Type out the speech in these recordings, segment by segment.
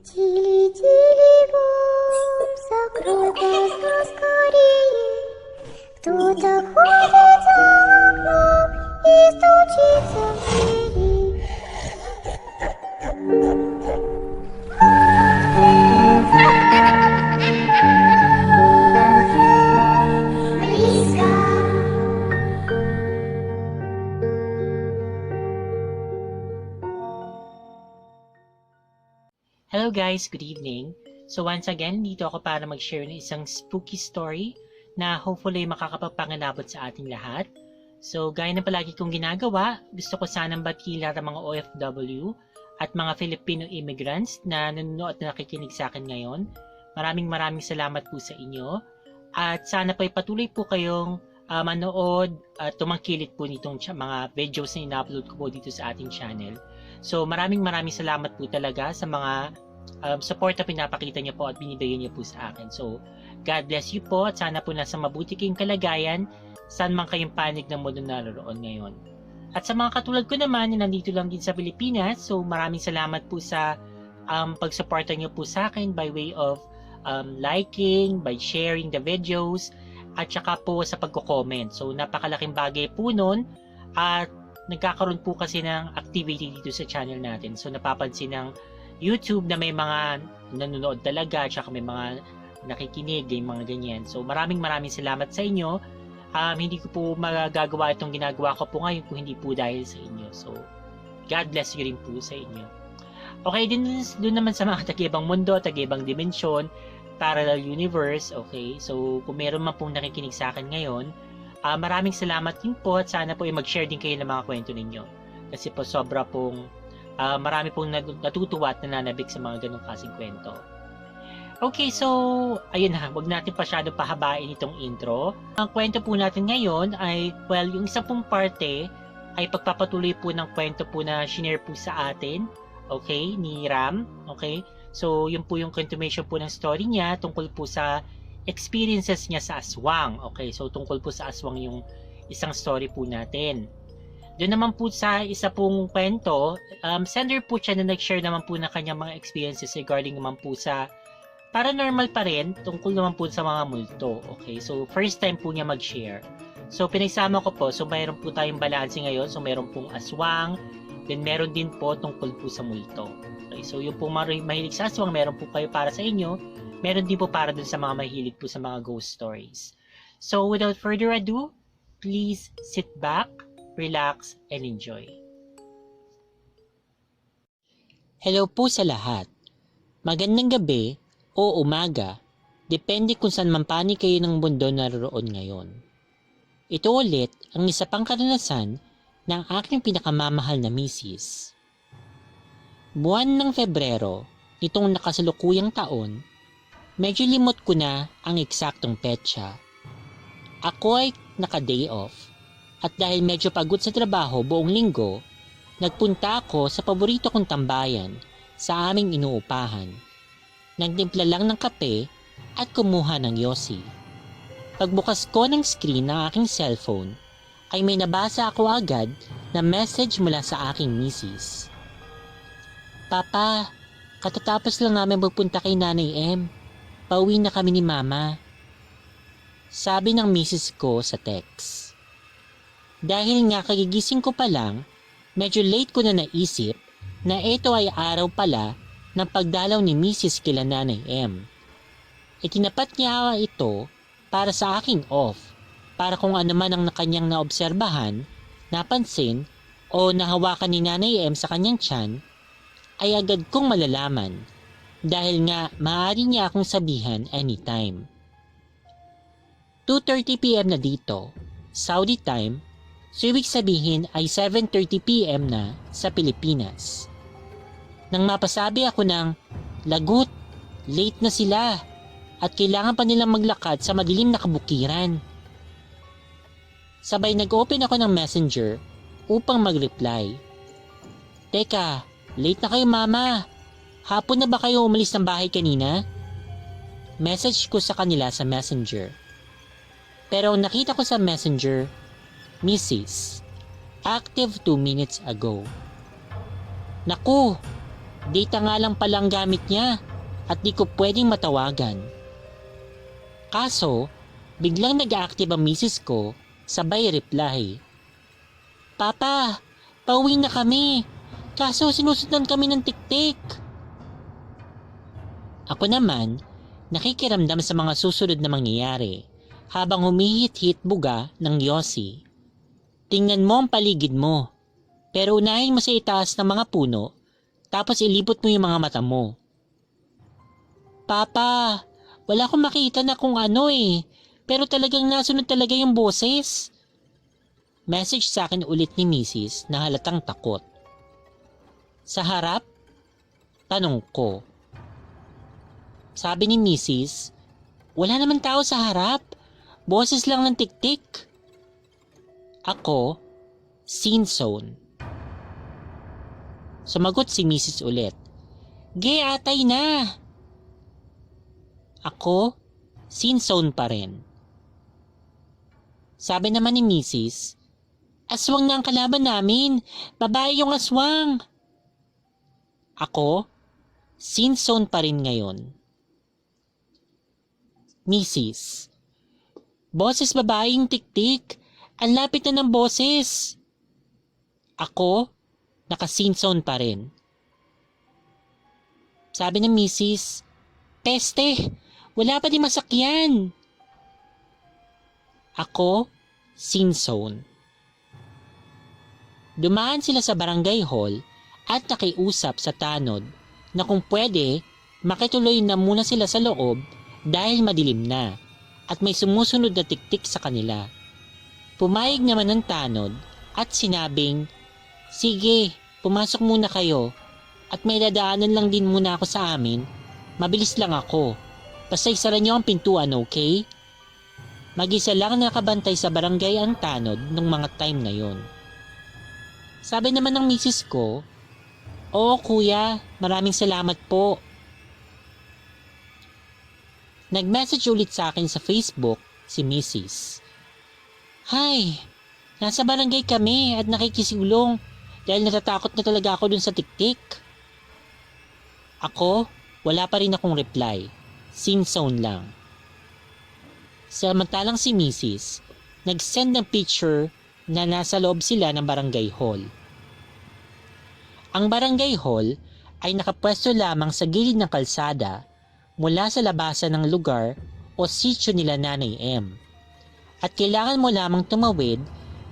Тили-тили-бом, закрой глаза скорее. Кто-то ходит за окном и стучится в двери. Близко. Hello guys, good evening. So once again, dito ako para mag-share ng isang spooky story na hopefully makakapagpangalabot sa ating lahat. So gaya ng palagi kong ginagawa, gusto ko sanang batiin lahat ng mga OFW at mga Filipino immigrants na nanonood at nakikinig sa akin ngayon. Maraming salamat po sa inyo. At sana po patuloy po kayong manood at tumangkilik po nitong mga videos na ina-upload ko po dito sa ating channel. So maraming salamat po talaga sa mga support na pinapakita niyo po at binibigay niyo po sa akin. So God bless you po at sana po nasa mabuti kayong kalagayan saan man kayong panig ng mundo naroon ngayon. At sa mga katulad ko naman na nandito lang din sa Pilipinas, so maraming salamat po sa pagsuporta niyo po sa akin by way of liking, by sharing the videos, at saka po sa pagko-comment. So napakalaking bagay po nun at nagkakaroon po kasi ng activity dito sa channel natin. So napapansin ng YouTube na may mga nanonood talaga at saka may mga nakikinig, yung mga ganyan. So maraming salamat sa inyo. Hindi ko po magagawa itong ginagawa ko po ngayon kung hindi po dahil sa inyo. So God bless you rin po sa inyo. Okay, dun naman sa mga taga-ibang mundo, taga-ibang dimensyon, parallel universe, okay? So kung meron man pong nakikinig sa akin ngayon, maraming salamat din po at sana po mag-share din kayo ng mga kwento ninyo. Kasi po sobra pong marami pong natutuwa at nananabik sa mga ganong klaseng kwento. Okay, so ayun na, wag natin pasyado pahabain itong intro. Ang kwento po natin ngayon ay, well, yung isa pong parte ay pagpapatuloy po ng kwento po na shinare po sa atin, okay, ni Ram, okay? So yun po yung continuation po ng story niya tungkol po sa experiences niya sa aswang. Okay, so tungkol po sa aswang yung isang story po natin. Doon naman po sa isa pong kwento, sender po siya na nag-share naman po ng kanyang mga experiences regarding naman po sa paranormal pa rin, tungkol naman po sa mga multo. Okay, so first time po niya mag-share. So pinagsama ko po, so mayroon po tayong balanse ngayon, so mayroon pong aswang, then meron din po tungkol po sa multo. Okay, so yung pong mahilig sa aswang, meron po kayo para sa inyo, meron din po para dun sa mga mahilig po sa mga ghost stories. So without further ado, please sit back, relax, and enjoy. Hello po sa lahat. Magandang gabi o umaga, depende kung saan man panig kayo ng mundo naroon ngayon. Ito ulit ang isa pang karanasan ng aking pinakamamahal na misis. Buwan ng Pebrero, nitong nakasalukuyang taon, medyo limot ko na ang eksaktong petsa. Ako ay naka-day off at dahil medyo pagod sa trabaho buong linggo, nagpunta ako sa paborito kong tambayan sa aming inuupahan. Nagtimpla lang ng kape at kumuha ng yosi. Pagbukas ko ng screen ng aking cellphone, ay may nabasa ako agad na message mula sa aking misis. Papa, katatapos lang namin magpunta kay Nanay M. Pauwi na kami ni Mama. Sabi ng misis ko sa text. Dahil nga kagigising ko pa lang, medyo late ko na naisip na ito ay araw pala ng pagdalaw ni misis kila Nanay M. Itinapat niya ito para sa aking off, para kung ano man ang kanyang naobserbahan, napansin o nahawakan ni Nanay M sa kanyang tiyan, ay agad kong malalaman. Dahil nga maaari niya akong sabihan anytime. 2:30 PM na dito, Saudi time, so ibig sabihin ay 7:30 PM na sa Pilipinas. Nang mapasabi ako ng, lagot, late na sila at kailangan pa nilang maglakad sa madilim na kabukiran. Sabay nag-open ako ng messenger upang mag-reply. Teka, late na kayo Mama. Hapon na ba kayo umalis ng bahay kanina? Message ko sa kanila sa messenger. Pero nakita ko sa messenger, Mrs. Active 2 minutes ago. Naku, Data nga lang palang gamit niya at di ko pwedeng matawagan. Kaso, biglang nag-active ang misis ko, sabay reply. Papa, pauwi na kami. Kaso sinusundan kami ng tiktik. Ako naman, nakikiramdam sa mga susunod na mangyayari habang humihit-hit buga ng Yossi. Tingnan mo ang paligid mo, pero unahin mo sa itaas ng mga puno, tapos ilipot mo yung mga mata mo. Papa, wala akong makita na kung ano pero talagang nasunod talaga yung boses. Message sa akin ulit ni Mrs. na halatang takot. Sa harap? Tanong ko. Sabi ni Mrs., wala naman tao sa harap. Boses lang ng tiktik. Ako, scene zone. Sumagot si Mrs. ulit. Atay na. Ako, scene zone pa rin. Sabi naman ni Mrs., aswang na ang kalaban namin. Babae yung aswang. Ako, scene zone pa rin ngayon. Mrs., boses babaeng tiktik. Ang lapit na ng boses. Ako, naka-scene zone pa rin. Sabi ng Mrs., peste, wala pa di masakyan. Ako, scene zone. Dumaan sila sa barangay hall at nakiusap sa tanod na kung pwede, makituloy na muna sila sa loob dahil madilim na at may sumusunod na tiktik sa kanila. Pumayag naman ng tanod at sinabing, sige, pumasok muna kayo at may dadaanan lang din muna ako sa amin. Mabilis lang ako. Basta isara niyo ang pintuan, okay? Mag-isa lang nakabantay sa barangay ang tanod nung mga time na yon. Sabi naman ng misis ko, oo kuya, maraming salamat po. Nag-message ulit sa akin sa Facebook si Mrs. Hi, nasa barangay kami at nakikisulong dahil natatakot na talaga ako dun sa tiktik. Ako, wala pa rin akong reply. Scene zone lang. Samantalang si Mrs. nag-send ng picture na nasa loob sila ng barangay hall. Ang barangay hall ay nakapwesto lamang sa gilid ng kalsada mula sa labasan ng lugar o sitio nila Nanay M. At kailangan mo lamang tumawid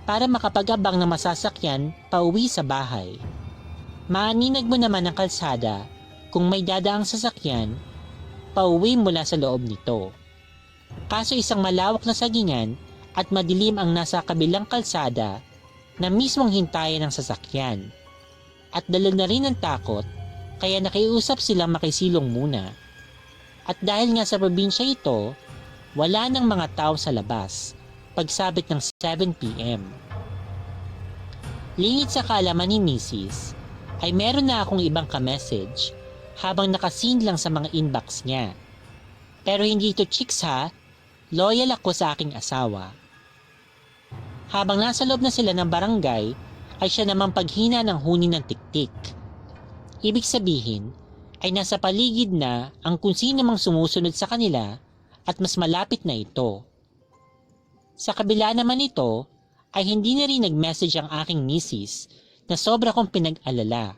para makapag-abang ng masasakyan pauwi sa bahay. Maaninag mo naman ang kalsada kung may dadaang sasakyan pauwi mula sa loob nito. Kaso isang malawak na sagingan at madilim ang nasa kabilang kalsada na mismong hintayan ng sasakyan. At dala na rin ng takot kaya nakiusap silang makisilong muna. At dahil nga sa probinsya ito, wala nang mga tao sa labas pagsabit ng 7 p.m. Lingid sa kaalaman ni Mrs. ay meron na akong ibang ka-message habang nakasin lang sa mga inbox niya. Pero hindi ito chicks ha, loyal ako sa aking asawa. Habang nasa loob na sila ng barangay, ay siya naman paghina ng huni ng tiktik. Ibig sabihin, ay nasa paligid na ang kung sino mang sumusunod sa kanila at mas malapit na ito. Sa kabila naman ito, ay hindi na rin nag-message ang aking misis na sobra kong pinag-alala.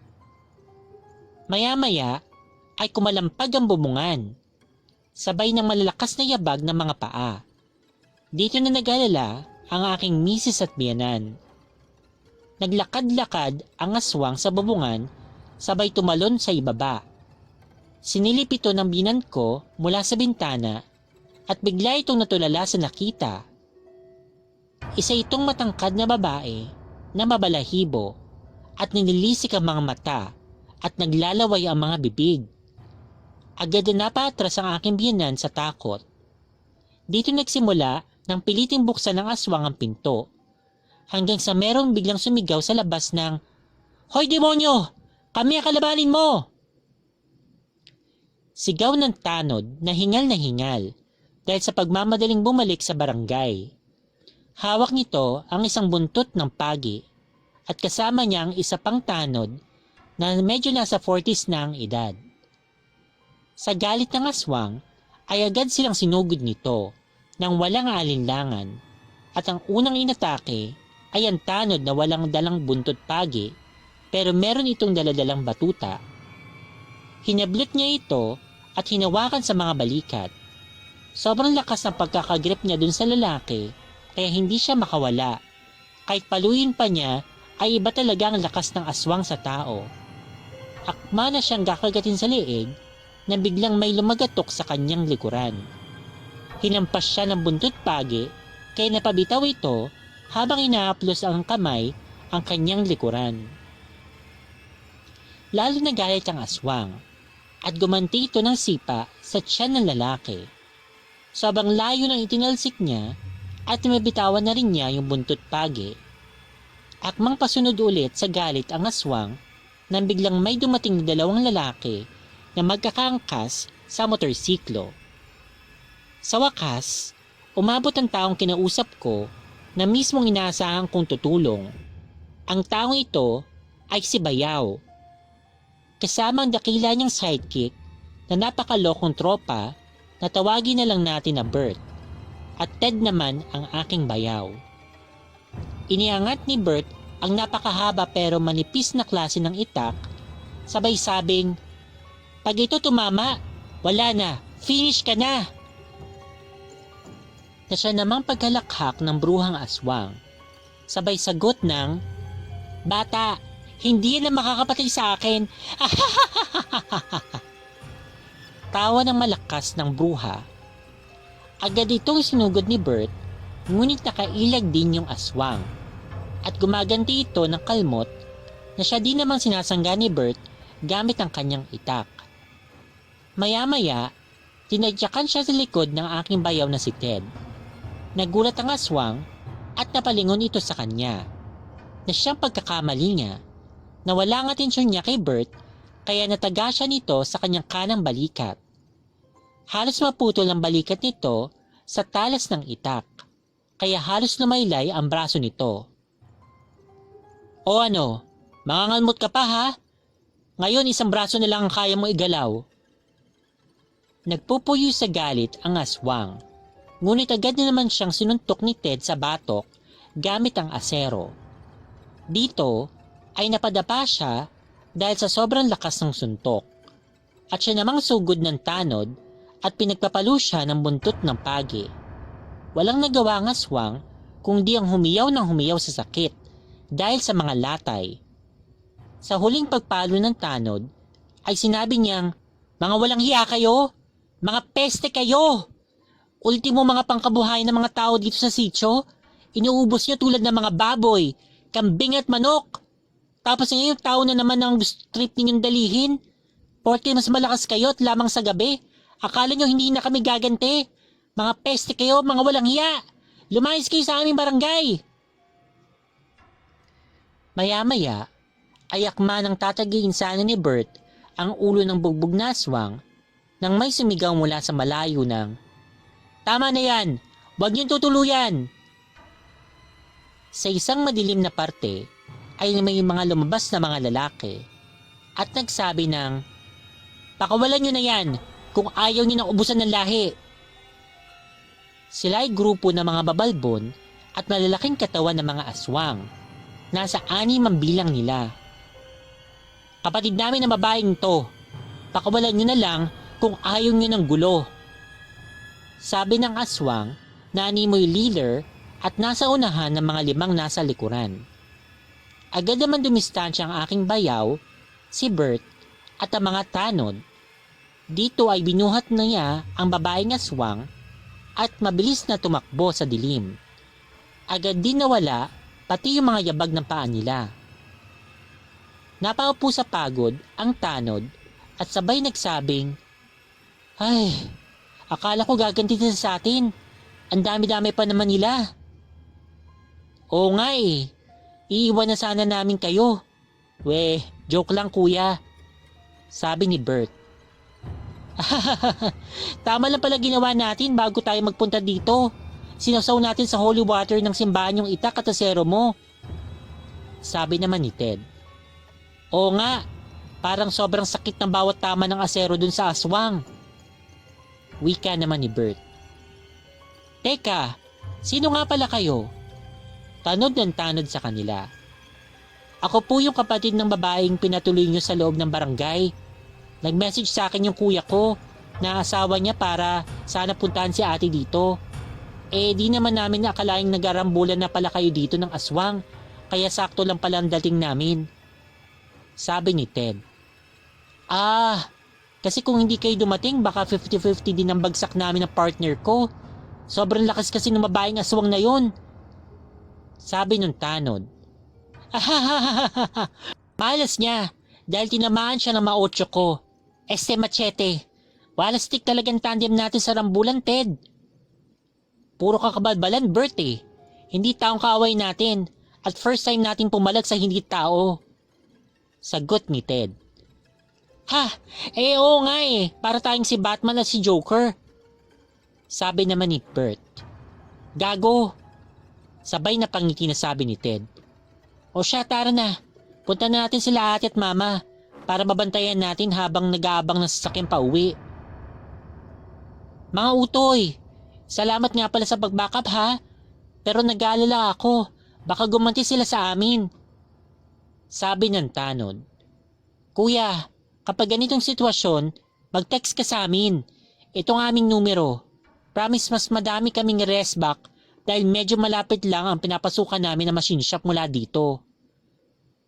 Maya-maya ay kumalampag ang bubungan, sabay ng malalakas na yabag ng mga paa. Dito na nag-alala ang aking misis at biyanan. Naglakad-lakad ang aswang sa bubungan, sabay tumalon sa ibaba. Sinilip ito ng binan ko mula sa bintana at bigla itong natulala sa nakita. Isa itong matangkad na babae na mabalahibo at ninilisik ang mga mata at naglalaway ang mga bibig. Agad na napatras ang aking biyanan sa takot. Dito nagsimula nang piliting buksan ng aswang ang pinto hanggang sa merong biglang sumigaw sa labas ng, "Hoy demonyo! Kami ang kalabanin mo!" Sigaw ng tanod na hingal dahil sa pagmamadaling bumalik sa barangay. Hawak nito ang isang buntot ng pagi at kasama niya ang isa pang tanod na medyo nasa 40s na ang edad. Sa galit ng aswang ay agad silang sinugod nito nang walang alinlangan at ang unang inatake ay ang tanod na walang dalang buntot pagi pero meron itong daladalang batuta. Hinablot niya ito at hinawakan sa mga balikat. Sobrang lakas ng pagkakagrip niya dun sa lalaki kaya hindi siya makawala. Kahit paluin pa niya ay iba talaga ang lakas ng aswang sa tao. Akma na siyang kakagatin sa leeg na biglang may lumagatok sa kanyang likuran. Hinampas siya ng buntot pagi kaya napabitaw ito habang inaaplos ang kamay ang kanyang likuran. Lalo nagalit ang aswang at gumanti ito ng sipa sa tiyan ng lalaki. Sobrang layo ng itinalsik niya at mabitawan na rin niya yung buntot pagi. Akmang pasunod ulit sa galit ang aswang nang biglang may dumating na dalawang lalaki na magkakaangkas sa motorsiklo. Sa wakas, umabot ang taong kinausap ko na mismong inaasahan kong tutulong. Ang taong ito ay si Bayaw. Kasama ang dakila niyang sidekick na napakalokong tropa na tawagin na lang natin na Bert. At Ted naman ang aking bayaw. Iniangat ni Bert ang napakahaba pero manipis na klase ng itak, sabay sabing, "Pag ito tumama, wala na, finish ka na!" Na siya namang pagkalakhak ng bruhang aswang. Sabay sagot ng, "Bata, hindi yan ang makakapatay sa akin." Tawa ng malakas ng bruha. Agad itong sinugod ni Bert, ngunit nakailag din yung aswang. At gumaganti ito ng kalmot na siya din namang sinasangga ni Bert gamit ang kanyang itak. Maya-maya, tinadyakan siya sa likod ng aking bayaw na si Ted. Nagulat ang aswang at napalingon ito sa kanya. Na siyang pagkakamali niya. Nawala ang atensyon niya kay Bert kaya nataga siya nito sa kanyang kanang balikat. Halos maputol ang balikat nito sa talas ng itak, kaya halos lumaylay ang braso nito. "O ano, mangangalmot ka pa ha? Ngayon isang braso na lang ang kaya mo igalaw." Nagpupuyo sa galit ang aswang, ngunit agad na naman siyang sinuntok ni Ted sa batok gamit ang asero. Dito ay napadapa siya dahil sa sobrang lakas ng suntok, at siya namang sugod ng tanod at pinagpapalo siya ng buntot ng pagi. Walang nagawa ang aswang kundi ang humiyaw ng humiyaw sa sakit dahil sa mga latay. Sa huling pagpalo ng tanod ay sinabi niyang, "Mga walang hiya kayo! Mga peste kayo! Ultimo mga pangkabuhayan ng mga tao dito sa sitio, inuubos niyo tulad ng mga baboy, kambing at manok. Tapos ngayon tao na naman ang trip ninyong dalihin. Porke mas malakas kayo at lamang sa gabi. Akala nyo hindi na kami gaganti. Mga peste kayo, mga walang hiya. Lumayas kayo sa aming barangay." Maya-maya, ay akma ng tatagiin sana ni Bert ang ulo ng bugbog na aswang nang may sumigaw mula sa malayo ng, "Tama na yan! Huwag niyong tutuluyan!" Sa isang madilim na parte ay may mga lumabas na mga lalaki at nagsabi ng, "Pakawalan niyo na yan kung ayaw niyo nang ubusan ng lahi." Sila ay grupo ng mga babalbon at malalaking katawan ng mga aswang. Nasa 6 ang bilang nila. "Kapatid namin na babaeng to, pakawalan niyo na lang kung ayaw niyo ng gulo." Sabi ng aswang na animoy leader at nasa unahan ng mga 5 nasa likuran. Agad naman dumistansya ang aking bayaw, si Bert at ang mga tanod. Dito ay binuhat na niya ang babaeng aswang at mabilis na tumakbo sa dilim. Agad din nawala pati yung mga yabag ng paa nila. Napaupo sa pagod ang tanod at sabay nagsabing, "Ay, akala ko gaganti na sa atin. Ang dami-dami pa naman nila." "Oo nga eh, iiwan na sana namin kayo." "Weh, joke lang kuya," sabi ni Bert. "Tama lang pala ginawa natin bago tayo magpunta dito. Sinawsaw natin sa holy water ng simbahan yung itak at asero mo," sabi naman ni Ted. "Oo nga, Parang sobrang sakit ng bawat tama ng asero dun sa aswang. Wika naman ni Bert. Teka, sino nga pala kayo? Tanod ng tanod sa kanila. Ako po yung kapatid ng babaeng pinatuloy nyo sa loob ng barangay. Nag-message sa akin yung kuya ko na asawa niya para sana puntahan si ate dito. Di naman namin akalaing nagarambulan na pala kayo dito ng aswang, kaya sakto lang pala ang dating namin. Sabi ni Ted. Kasi kung hindi kayo dumating baka 50-50 din ang bagsak namin ng partner ko. Sobrang lakas kasi ng babaeng aswang na yon. Sabi nung tanod. Malas niya dahil tinamaan siya ng maotso ko. Machete. Wala stick talagang tandem natin sa rambulan, Ted. Puro kakabalbalan, Bert eh. Hindi taong kaaway natin at first time natin pumalag sa hindi tao. Sagot ni Ted. Oo nga eh. Para tayong si Batman at si Joker. Sabi naman ni Bert. Gago. Sabay na pangiti na sabi ni Ted. O siya, tara na. Punta na natin sila ate at mama para mabantayan natin habang nag-aabang ng sasakyan pa uwi. Mga utoy, salamat nga pala sa pag-backup ha. Pero nag-aalala ako. Baka gumanti sila sa amin. Sabi ng tanod. Kuya, kapag ganitong sitwasyon, mag-text ka sa amin. Ito ang aming numero. Promise mas madami kaming rest back dahil medyo malapit lang ang pinapasukan namin na machine shop mula dito.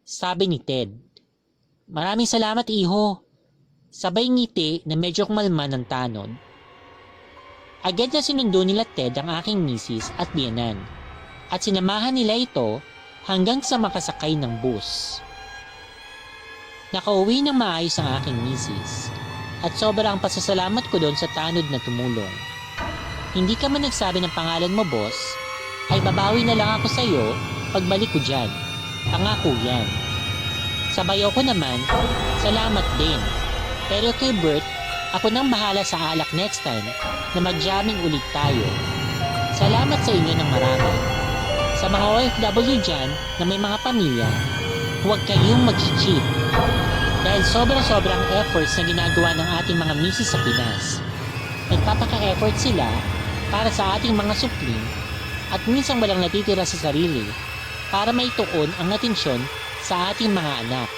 Sabi ni Ted. Maraming salamat iho. Sabay ngiti na medyo kumalma ng tanod. Agad na sinundo nila Ted ang aking misis at biyanan at sinamahan nila ito hanggang sa makasakay ng bus. Nakauwi ng maayos ang aking misis at sobrang pasasalamat ko doon sa tanod na tumulong. Hindi ka man nagsabi ng pangalan mo, boss, ay babawi na lang ako sa iyo pagbalik ko dyan. Pangako yan. Sabayo ko naman, salamat din. Pero kay Bert, ako nang bahala sa alak next time na mag-jamming ulit tayo. Salamat sa inyo ng marami. Sa mga OFW dyan na may mga pamilya, huwag kayong mag-cheat. Dahil sobrang efforts na ginagawa ng ating mga misis sa Pinas. Nagpapaka-effort sila para sa ating mga supling at minsan walang natitira sa sarili para maituon ang atensyon sa ating mga anak.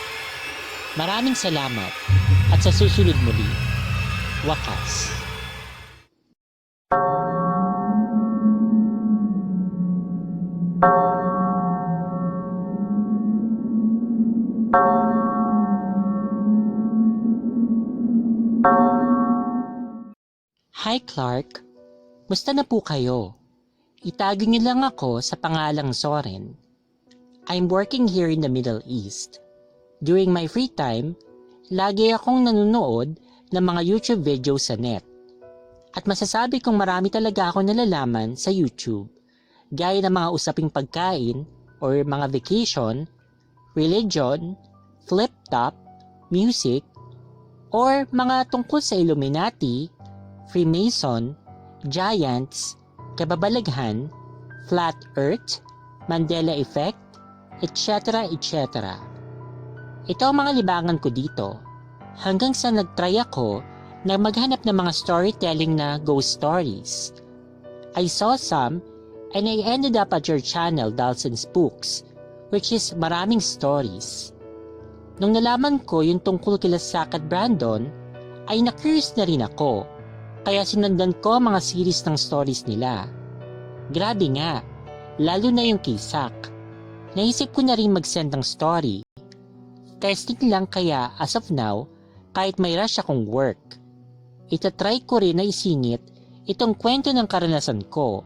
Maraming salamat at sa susunod muli. Wakas. Hi Clark, musta na po kayo? Itago niyo lang ako sa pangalang Soren. I'm working here in the Middle East. During my free time, lagi akong nanonood ng mga YouTube videos sa net. At masasabi kong marami talaga akong nalalaman sa YouTube, gaya ng mga usaping pagkain or mga vacation, religion, flip-top, music, or mga tungkol sa Illuminati, Freemason, Giants, kababalaghan, Flat Earth, Mandela Effect, etc. etc. Ito ang mga libangan ko dito hanggang sa nagtry ako na maghanap ng mga storytelling na ghost stories. I saw some and I ended up at your channel Dolls and Spooks, which is maraming stories. Nung nalaman ko yung tungkol kila Zack at Brandon, ay na-curious na rin ako. Kaya sinundan ko ang mga series ng stories nila. Grabe nga, lalo na yung kay Zack. Naisip ko na rin mag-send ng story. Testing lang kaya as of now, kahit may rush akong work. Itatry ko rin na isingit itong kwento ng karanasan ko,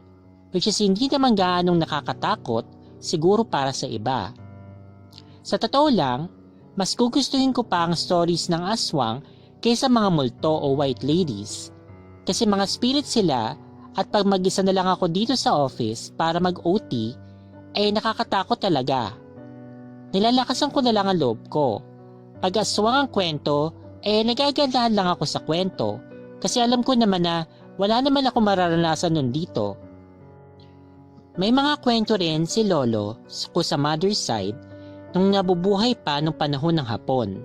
which is hindi naman gaanong nakakatakot siguro para sa iba. Sa totoo lang, mas gugustuhin ko pa ang stories ng aswang kaysa mga multo o white ladies. Kasi mga spirit sila at pag mag-isa na lang ako dito sa office para mag-OT, ay nakakatakot talaga. Nilalakasan ko na lang ang loob ko. Pag aswang ang kwento, nagagandahan lang ako sa kwento kasi alam ko naman na wala naman ako mararanasan nun dito. May mga kwento rin si Lolo ko sa mother's side nung nabubuhay pa nung panahon ng Hapon.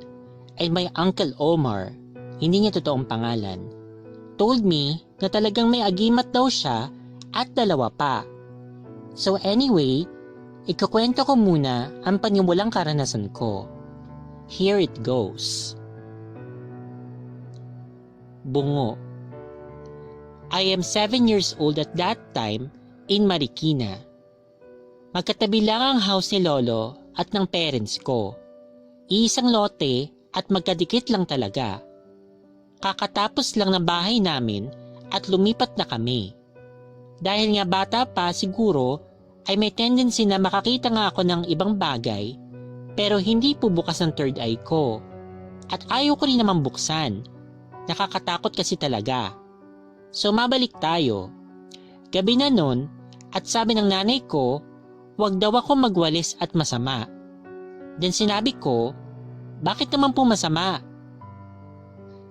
and my Uncle Omar, hindi niya totoong pangalan, told me na talagang may agimat daw siya at dalawa pa. So anyway, ikukwento ko muna ang panimulang karanasan ko. Here it goes. Bungo. I am 7 years old at that time in Marikina. Magkatabi lang ang house ni Lolo at ng parents ko. Iisang lote at magkadikit lang talaga. Kakatapos lang ng bahay namin at lumipat na kami. Dahil nga bata pa siguro ay may tendency na makakita nga ako ng ibang bagay pero hindi po bukas ang third eye ko. At ayaw ko rin naman buksan. Nakakatakot kasi talaga. So mabalik tayo. Gabi na nun at sabi ng nanay ko, wag daw ako magwalis at masama. Then sinabi ko, bakit naman po masama?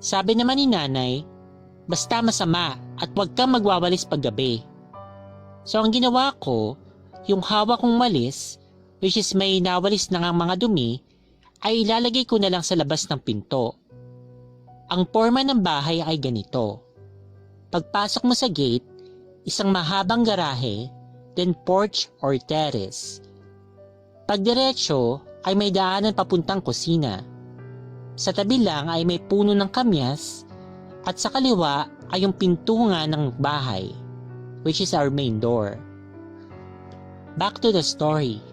Sabi naman ni nanay, basta masama at wag kang magwawalis paggabi. So ang ginawa ko, yung hawak kong walis, which is may nawalis na ng mga dumi, ay ilalagay ko na lang sa labas ng pinto. Ang forma ng bahay ay ganito. Pagpasok mo sa gate, isang mahabang garahe, then porch or terrace. Pagdiretso ay may daanan papuntang kusina. Sa tabi lang ay may puno ng kamyas at sa kaliwa ay yung pintungan ng bahay, which is our main door. Back to the story.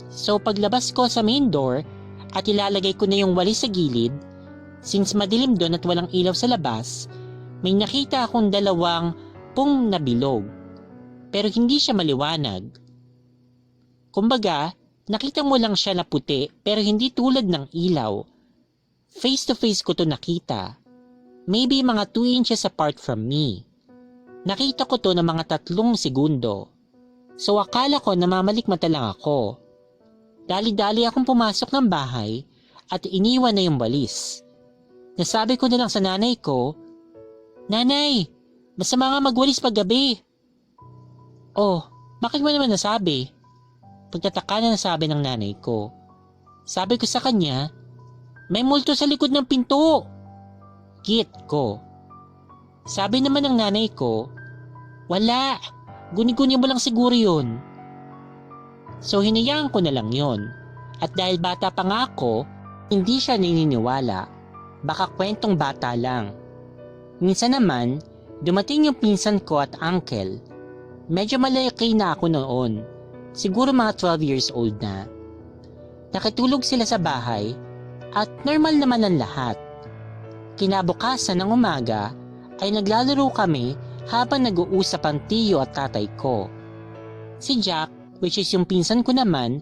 So paglabas ko sa main door at ilalagay ko na yung walis sa gilid, since madilim doon at walang ilaw sa labas, may nakita akong dalawang pung na bilog. Pero hindi siya maliwanag. Kumbaga, nakita mo lang siya na puti pero hindi tulad ng ilaw. Face to face ko to nakita. Maybe mga 2 inches apart from me. Nakita ko to ng mga 3 segundo. So akala ko namamalikmata lang ako. Dali-dali akong pumasok ng bahay at iniwan na yung walis. Nasabi ko na lang sa nanay ko, "Nanay, masama nga magwalis paggabi." "Oh, bakit mo naman nasabi?" Pagtataka na nasabi ng nanay ko. Sabi ko sa kanya, "May multo sa likod ng pinto." Git ko. Sabi naman ng nanay ko, "Wala, guni-guni mo lang siguro yun." So hinayaan ko na lang yun. At dahil bata pa nga ako, hindi siya naniniwala. Baka kwentong bata lang. Minsan naman, dumating yung pinsan ko at uncle. Medyo malaki na ako noon. Siguro mga 12 years old na. Nakitulog sila sa bahay at normal naman ang lahat. Kinabukasan ng umaga ay naglalaro kami habang nag-uusap ang tiyo at tatay ko. Si Jack, which is yung pinsan ko naman,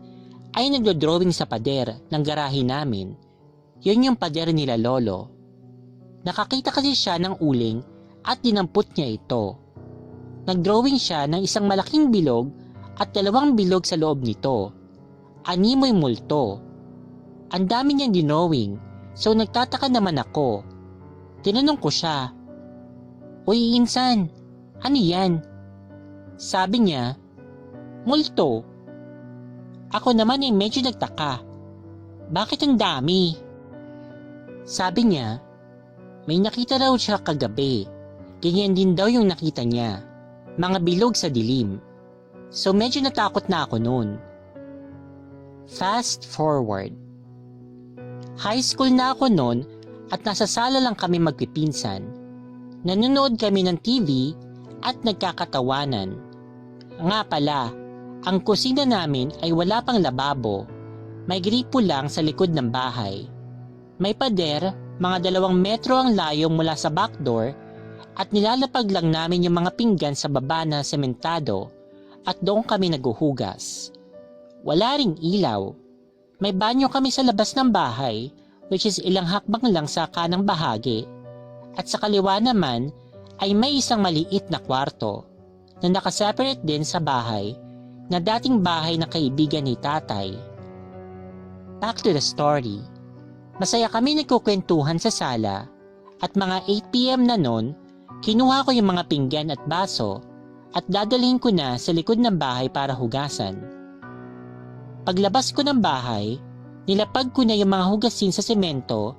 ay nagdo-drawing sa pader ng garahe namin. Yun yung pader nila lolo. Nakakita kasi siya ng uling at dinampot niya ito. Nagdrawing siya ng isang malaking bilog at 2 bilog sa loob nito. Animoy multo. Ang dami niyang dinrawing, so nagtataka naman ako. Tinanong ko siya, "Uy, insan, ano yan?" Sabi niya, "Multo." Ako naman ay medyo nagtaka. Bakit ang dami? Sabi niya, may nakita raw siya kagabi. Ganyan din daw yung nakita niya. Mga bilog sa dilim. So medyo natakot na ako noon. Fast forward. High school na ako noon at nasa sala lang kami magpipinsan. Nanonood kami ng TV at nagkakatawanan. Nga pala, ang kusina namin ay wala pang lababo. May gripo lang sa likod ng bahay. May pader, mga 2 metro ang layo mula sa backdoor at nilalapag lang namin yung mga pinggan sa baba na sementado at doon kami naguhugas. Wala ring ilaw. May banyo kami sa labas ng bahay, which is ilang hakbang lang sa kanang bahagi. At sa kaliwa naman ay may isang maliit na kwarto na nakaseparate din sa bahay na dating bahay na kaibigan ni tatay. Back to the story. Masaya kami nagkukwentuhan sa sala at mga 8 PM na noon, kinuha ko yung mga pinggan at baso at dadalhin ko na sa likod ng bahay para hugasan. Paglabas ko ng bahay, nilapag ko na yung mga hugasin sa semento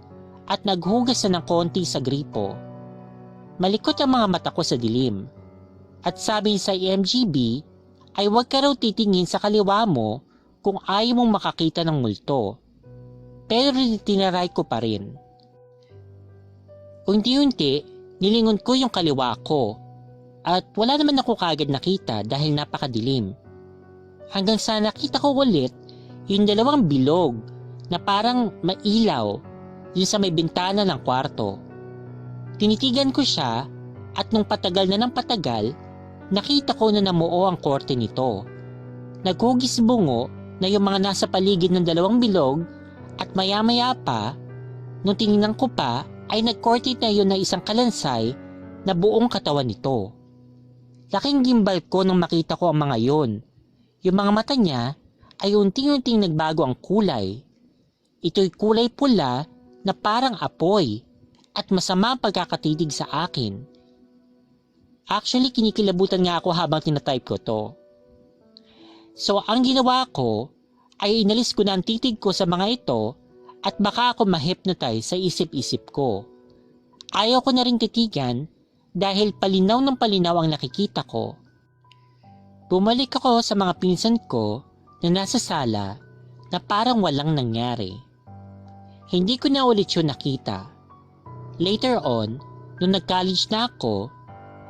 at naghugas na ng konti sa gripo. Malikot ang mga mata ko sa dilim. At sabi sa EMGB ay huwag ka raw titingin sa kaliwa mo kung ayaw mong makakita ng multo. Pero tinaray ko pa rin. Unti-unti, nilingon ko yung kaliwa ko at wala naman ako kagad nakita dahil napakadilim. Hanggang sa nakita ko ulit yung dalawang bilog na parang mailaw yun sa may bintana ng kwarto. Tinitigan ko siya at nung patagal na ng patagal, nakita ko na namuo ang korte nito. Naghugis bungo na yung mga nasa paligid ng dalawang bilog at maya-maya pa, nung tinignan ko pa ay nagkorte na yun na isang kalansay na buong katawan nito. Laking gimbal ko nung makita ko ang mga yon. Yung mga mata niya ay unting-unting nagbago ang kulay. Ito'y kulay pula na parang apoy at masama ang pagkakatitig sa akin. Actually, kinikilabutan nga ako habang tinatype ko to. So, ang ginawa ko ay inalis ko na ang titig ko sa mga ito at baka ako ma-hypnotize sa isip-isip ko. Ayaw ko na rin titigan dahil palinaw ng palinaw ang nakikita ko. Bumalik ako sa mga pinsan ko na nasa sala na parang walang nangyari. Hindi ko na ulit yun nakita. Later on, nung nag-college na ako,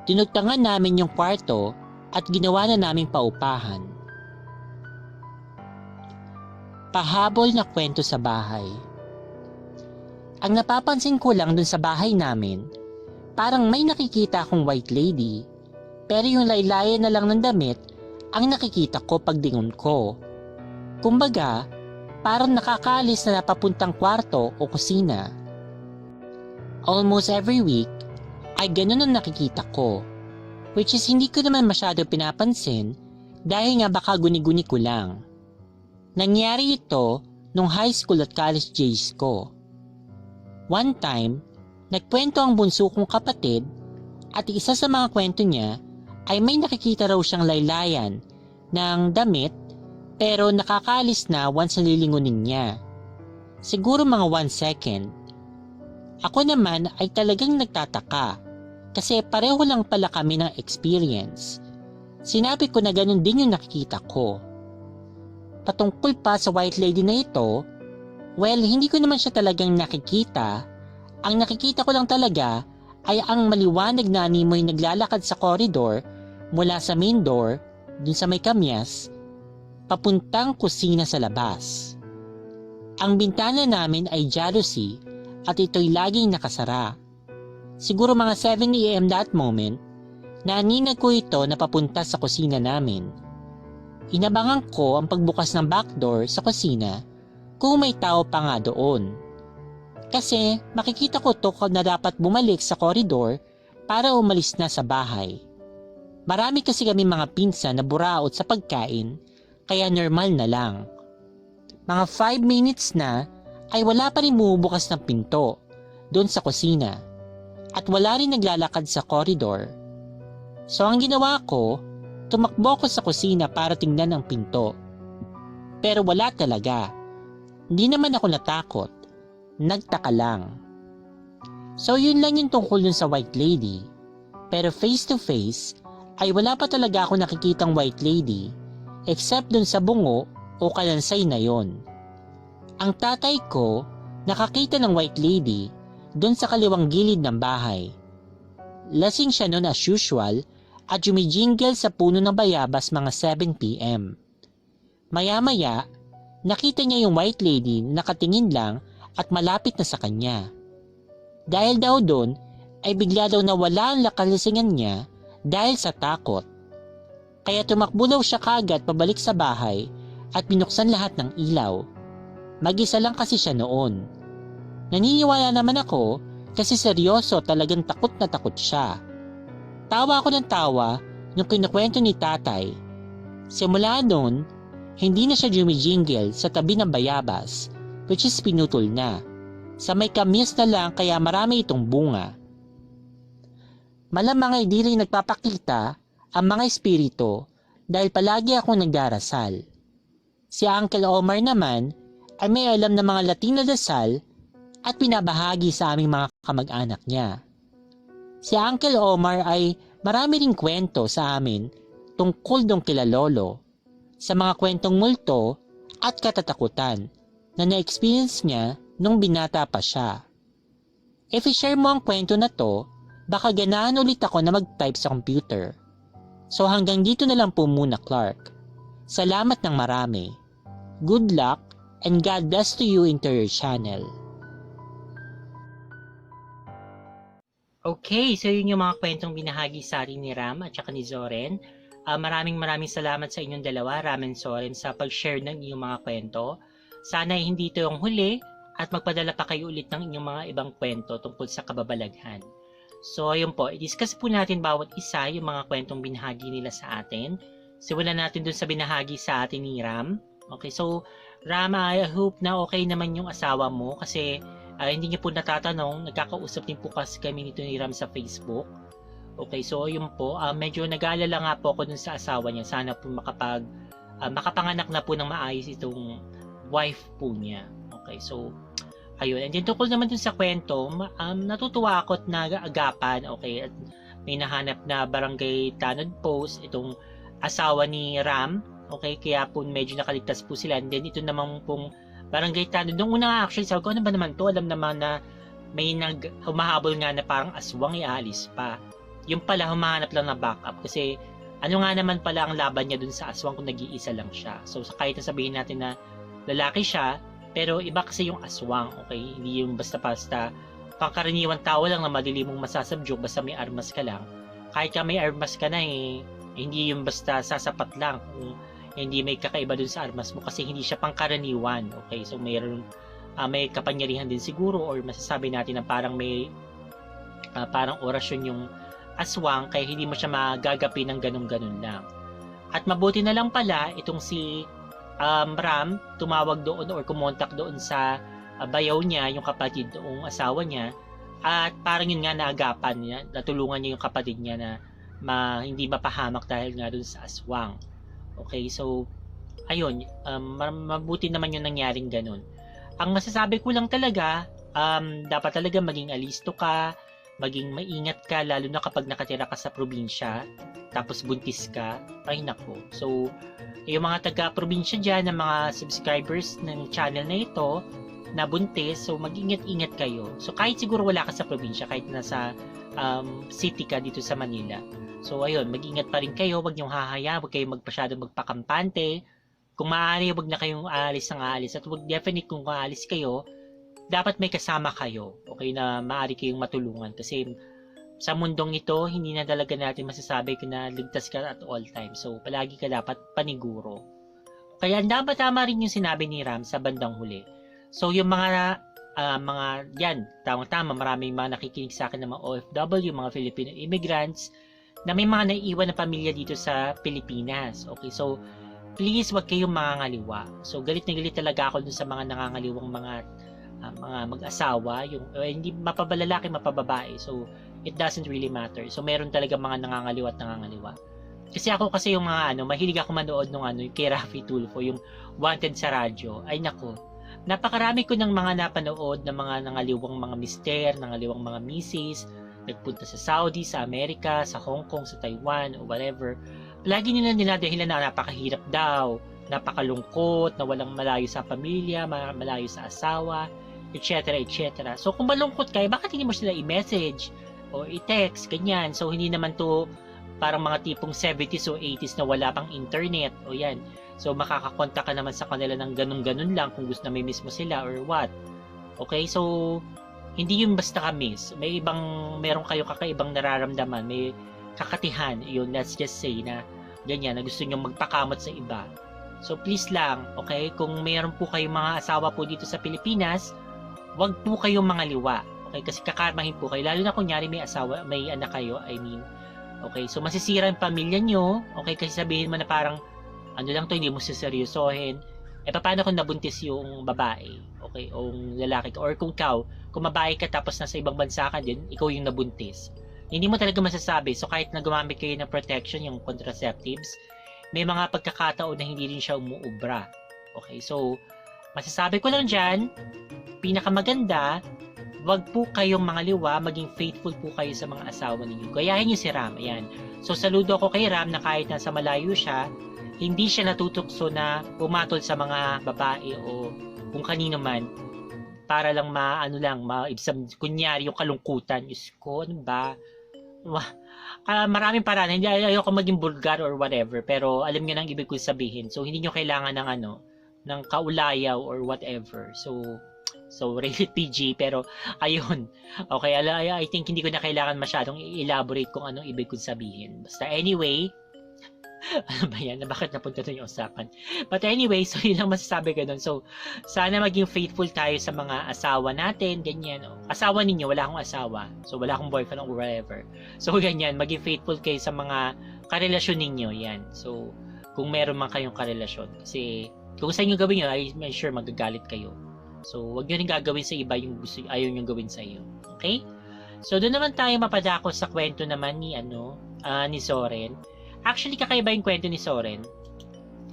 tinugtangan namin yung kwarto at ginawa na naming paupahan. Pahabol na kwento sa bahay. Ang napapansin ko lang dun sa bahay namin, parang may nakikita akong white lady, pero yung laylayan na lang ng damit ang nakikita ko pagdingon ko. Kumbaga, parang nakakaalis na napapuntang kwarto o kusina. Almost every week, ay ganun ang nakikita ko, which is hindi ko naman masyado pinapansin dahil nga baka guni-guni ko lang. Nangyari ito nung high school at college days ko. One time, nagkwento ang bunso kong kapatid at isa sa mga kwento niya ay may nakikita raw siyang laylayan ng damit pero nakakaalis na once nalilingunin niya. Siguro mga 1 second. Ako naman ay talagang nagtataka kasi pareho lang pala kami ng experience. Sinabi ko na ganun din yung nakikita ko. Patungkol pa sa white lady na ito, well, hindi ko naman siya talagang nakikita. Ang nakikita ko lang talaga ay ang maliwanag na animoy naglalakad sa corridor mula sa main door, dun sa may kamyas, papuntang kusina sa labas. Ang bintana namin ay jealousy at ito'y laging nakasara. Siguro mga 7 AM that moment, naninag ko ito na papunta sa kusina namin. Inabangan ko ang pagbukas ng back door sa kusina kung may tao pa nga doon. Kasi makikita ko to na dapat bumalik sa koridor para umalis na sa bahay. Marami kasi kami mga pinsan na buraot sa pagkain kaya normal na lang. Mga 5 minutes na ay wala pa rin bumubukas ng pinto doon sa kusina at wala rin naglalakad sa koridor. So ang ginawa ko, tumakbo ko sa kusina para tingnan ang pinto. Pero wala talaga. Hindi naman ako natakot. Nagtaka lang. So yun lang yung tungkol dun sa white lady. Pero face to face, ay wala pa talaga ako nakikitang white lady except dun sa bungo o kalansay na yon. Ang tatay ko nakakita ng white lady dun sa kaliwang gilid ng bahay. Lasing siya nun as usual at jumijingle sa puno ng bayabas mga 7 PM. Maya-maya, nakita niya yung white lady na nakatingin lang at malapit na sa kanya. Dahil daw doon, ay bigla daw nawala ang lakalisingan niya dahil sa takot. Kaya tumakbo daw siya kagad pabalik sa bahay at binuksan lahat ng ilaw. Mag-isa lang kasi siya noon. Naniniwala naman ako kasi seryoso talagang takot na takot siya. Tawa ako ng tawa nung kinukwento ni tatay. Simula noon, hindi na siya jumijingle sa tabi ng bayabas, which is pinutol na. Sa may kamyas na lang kaya marami itong bunga. Malamang ay di rin nagpapakita ang mga espiritu dahil palagi akong nagdarasal. Si Uncle Omar naman ay may alam na mga Latin na dasal at pinabahagi sa aming mga kamag-anak niya. Si Uncle Omar ay marami ring kwento sa amin tungkol dong kila Lolo sa mga kwentong multo at katatakutan na na-experience niya nung binata pa siya. If i-share mo ang kwento na to, baka ganahan ulit ako na mag-type sa computer. So hanggang dito na lang po muna, Clark. Salamat ng marami. Good luck and God bless to you into your channel. Okay, so yun yung mga kwentong binahagi sa atin ni Ram at saka ni Zoren. Maraming salamat sa inyong dalawa, Ram and Zoren, sa pag-share ng inyong mga kwento. Sana hindi ito yung huli at magpadala pa kayo ulit ng inyong mga ibang kwento tungkol sa kababalaghan. So ayun po, i-discuss po natin bawat isa yung mga kwentong binahagi nila sa atin. Simulan natin dun sa binahagi sa atin ni Ram. Okay, so Ram, I hope na okay naman yung asawa mo kasi hindi niyo po natatanong, nagkakausap din po kasi kami nito ni Ram sa Facebook. Okay, so yun po, medyo nag-aalala nga po ako dun sa asawa niya. Sana po makapanganak na po ng maayos itong wife po niya. Okay, so ayun, and then tungkol naman dun sa kwento, natutuwa ako at nag-aagapan, okay, at may nahanap na barangay tanod post itong asawa ni Ram, okay, kaya po medyo nakaligtas po sila, and then ito naman pong barangay tanod, nung una actually, sabi ko, ano ba naman to, alam naman na may humahabol nga na parang aswang iaalis pa, yung pala humahanap lang na backup, kasi ano nga naman pala ang laban niya dun sa aswang kung nag-iisa lang siya, so kahit na sabihin natin na lalaki siya, pero iba kasi yung aswang, okay? Hindi yung basta-basta pangkaraniwang tao lang na madali mong masasubjug basta may armas ka lang. Kahit ka may armas ka na hindi yung basta sasapat lang kung hindi may kakaiba dun sa armas mo kasi hindi siya pangkaraniwan, okay? So may kapangyarihan din siguro or masasabi natin na parang may parang orasyon yung aswang kaya hindi mo siya magagapi ng ganun-ganun lang. At mabuti na lang pala itong si Ram tumawag doon or kumontak doon sa bayaw niya, yung kapatid noong asawa niya, at parang yun nga naagapan niya, natulungan niya yung kapatid niya na hindi mapahamak dahil nga doon sa aswang. Okay, so ayun, mabuti naman yung nangyaring ganun. Ang masasabi ko lang talaga, dapat talaga maging alisto ka, maging maingat ka, lalo na kapag nakatira ka sa probinsya, tapos buntis ka, ay nako. So yung mga taga-probinsya dyan, ng mga subscribers ng channel na ito, na buntis, so mag-ingat-ingat kayo. So kahit siguro wala ka sa probinsya, kahit nasa city ka dito sa Manila. So ayun, mag-ingat pa rin kayo, wag niyong hahaya, wag kayong magpasyadong magpakampante. Kung maaari, wag na kayong aalis ng aalis. At wag definitely kung aalis kayo, dapat may kasama kayo, okay, na maaari kayong matulungan. Kasi sa mundong ito, hindi na talaga natin masasabi kung na ligtas ka at all times. So, palagi ka dapat paniguro. Kaya dapat tama rin yung sinabi ni Ram sa bandang huli. So, yung mga yan, tamang-tama, maraming mga nakikinig sa akin ng mga OFW, mga Filipino immigrants, na may mga naiiwan na pamilya dito sa Pilipinas. Okay, so, please, wag kayong mangangaliwa. So, galit na galit talaga ako dun sa mga nangangaliwang mga mag-asawa, yung hindi mapabalalaki, mapababae. So, it doesn't really matter. So, meron talaga mga nangangaliwa at nangangaliwa. Kasi ako yung mga mahilig ako manood ng yung kay Raffy Tulfo, yung Wanted sa radyo. Ay nako, napakarami ko ng mga napanood ng mga nangaliwang mga mister, nangaliwang mga misis, nagpunta sa Saudi, sa Amerika, sa Hong Kong, sa Taiwan, o whatever. Lagi nila dahilan na napakahirap daw, napakalungkot, na walang malayo sa pamilya, malayo sa asawa, etc. etc. So kung malungkot kayo, bakit hindi mo sila i-message o i-text, ganyan? So hindi naman to parang mga tipong 70s o 80s na wala pang internet o yan. So makakakontak ka naman sa kanila ng ganun-ganun lang kung gusto na may miss mo sila or what. Okay, so hindi yung basta ka miss. Meron kayo kakaibang nararamdaman, may kakatihan, yun, let's just say na ganyan, na gusto nyo magpakamot sa iba. So please lang, okay, kung meron po kayong mga asawa po dito sa Pilipinas, wag po kayong mangaliwa. Okay, kasi kakarmahin po kayo, lalo na kunyari may asawa, may anak kayo, I mean. Okay, so masisira yung pamilya nyo, okay, kasi sabihin mo na parang, ano lang to, hindi mo siseryosohin. Paano kung nabuntis yung babae, okay, o lalaki ka, or kung kung babae ka tapos nasa ibang bansa ka din, ikaw yung nabuntis. Hindi mo talaga masasabi, so kahit na gumamit kayo ng protection, yung contraceptives, may mga pagkakataon na hindi rin siya umuubra. Okay, so masasabi ko lang dyan, pinakamaganda, wag po kayong mangaliwa, maging faithful po kayo sa mga asawa ninyo. Gayahin niyo si Ram, ayan. So saludo ako kay Ram na kahit nasa malayo siya, hindi siya natutukso na pumatol sa mga babae o kung kanino man para lang maibsam kunyari yung kalungkutan. Diyos ko, ano ba? Maraming paraan. Hindi ayoko maging vulgar or whatever, pero alam niyo nang ibig ko sabihin. So hindi niyo kailangan ng kaulayaw or whatever. So rated PG, pero ayun. Okay, I think hindi ko na kailangan masyadong i-elaborate kung anong ibig kong sabihin. Basta anyway, ano ba yan? Bakit napunta doon yung usapan? But anyway, so yun lang masasabi ko doon. So, sana maging faithful tayo sa mga asawa natin, ganyan. Asawa ninyo, wala akong asawa. So, wala akong boyfriend or whatever. So, ganyan, maging faithful kayo sa mga karelasyon ninyo, yan. So, kung meron man kayong karelasyon. Kasi, kung sa inyo gawin nyo, I'm sure magagalit kayo. So, wag nyo rin gagawin sa iba yung gusto, ayaw nyo gawin sa iyo. Okay? So, doon naman tayo mapadako sa kwento naman ni Soren. Actually, kakaiba yung kwento ni Soren.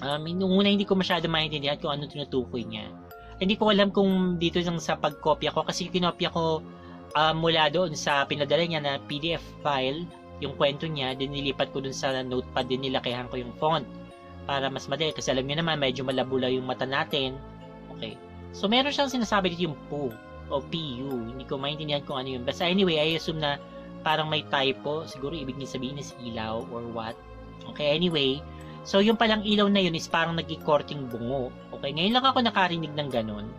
Nung una, hindi ko masyado maintindihan kung ano tinutukoy niya. Hindi ko alam kung dito lang sa pagkopya ko kasi kinopya ko mula doon sa pinadala niya na PDF file, yung kwento niya, din nilipat ko doon sa notepad, din nilakihan ko yung font para mas madali. Kasi alam niyo naman, medyo malabula yung mata natin. Okay. So, meron siyang sinasabi dito yung PU o PU. Hindi ko maintindihan kung ano yun. Basta anyway, I assume na parang may typo. Siguro ibig niya sabihin is ilaw or what. Okay, anyway. So, yung palang ilaw na yun is parang nag-korting bungo. Okay, ngayon lang ako nakarinig ng ganun.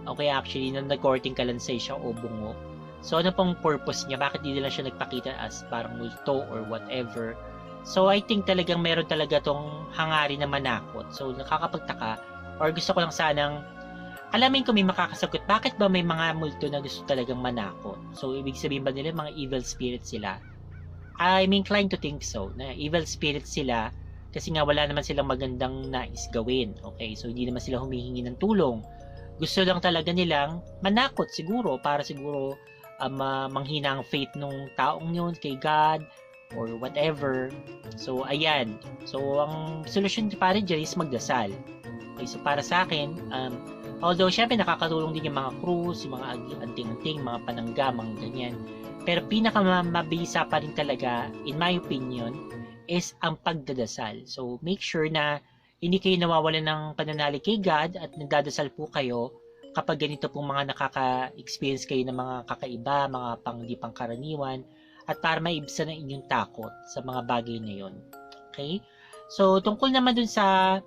Okay, actually, nang nag-korting kalansay siya o bungo. So, ano pong purpose niya? Bakit di nila siya nagpakita as parang multo or whatever? So, I think talagang meron talaga tong hangarin na manakot. So, nakakapagtaka. Or gusto ko lang sanang alamin ko may makakasagot, bakit ba may mga multo na gusto talagang manakot? So, ibig sabihin ba nila mga evil spirits sila? I'm inclined to think so, na evil spirits sila kasi nga wala naman silang magandang nais gawin. Okay, so hindi naman sila humihingi ng tulong. Gusto lang talaga nilang manakot siguro para siguro manghina ang faith nung taong yun kay God or whatever. So, ayan. So, ang solusyon pa rin dyan is magdasal. Okay, so para sa akin, although syempre nakakatulong din yung mga krus, yung mga anting-anting, mga panangga, mga ganyan. Pero pinakamabisa pa rin talaga, in my opinion, is ang pagdadasal. So make sure na hindi kayo nawawalan ng pananalig kay God at nagdadasal po kayo kapag ganito pong mga nakaka-experience kayo ng mga kakaiba, mga hindi pangkaraniwan, at para maibsan ang inyong takot sa mga bagay na yon. Okay? So tungkol naman dun sa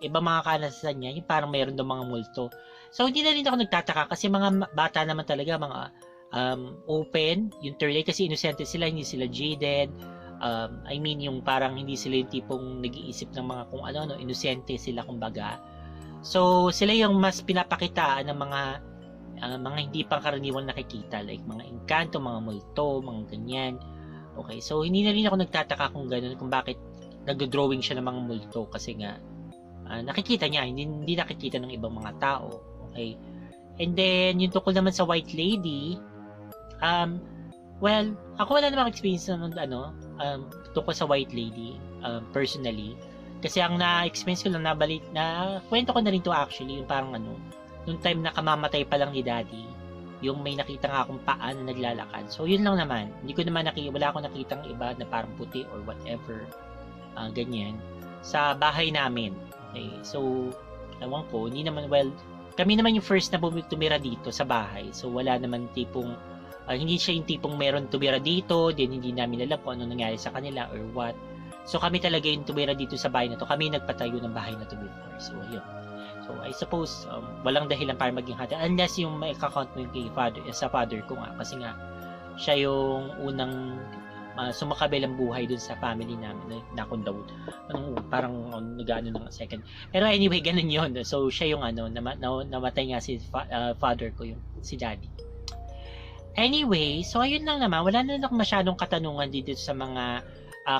iba mga kanasan niya, yung parang mayroon daw mga multo. So, hindi na rin ako nagtataka kasi mga bata naman talaga, mga open, yung third eye kasi inosente sila, hindi sila jaded. I mean, yung parang hindi sila yung tipong nag-iisip ng mga kung ano, inosente sila kumbaga. So, sila yung mas pinapakitaan ng mga hindi pangkaraniwang nakikita, like mga engkanto, mga multo, mga ganyan. Okay, so hindi na rin ako nagtataka kung gano'n, kung bakit nag-drawing siya ng mga multo kasi nga nakikita niya, hindi nakikita ng ibang mga tao. Okay? And then, yung tungkol naman sa White Lady, well, ako wala namang experience ng tungkol sa White Lady, personally. Kasi ang na-experience ko lang, kwento ko na rin to actually, yung parang nung time na kamamatay pa lang ni Daddy, yung may nakita nga akong paa na naglalakad. So, yun lang naman. Hindi ko naman wala akong nakitang iba na parang puti or whatever, ganyan, sa bahay namin. Okay, so, ewan ko, hindi naman, well, kami naman yung first na tumira dito sa bahay. So, wala naman tipong, hindi siya yung tipong meron tumira dito, then hindi namin alam kung ano nangyari sa kanila or what. So, kami talaga yung tumira dito sa bahay na to. Kami nagpatayo ng bahay na to before. So, yun. So, I suppose, walang dahilan para maging hati. Unless yung may account mo yung kay father, sa father ko nga. Kasi nga, siya yung unang sumakabilang buhay dun sa family namin na kung daw parang nag-ano ng second, pero anyway ganun yun. So siya yung namatay nga si father ko, yung si Daddy. Anyway, so ayun lang naman, wala na akong masyadong katanungan dito sa mga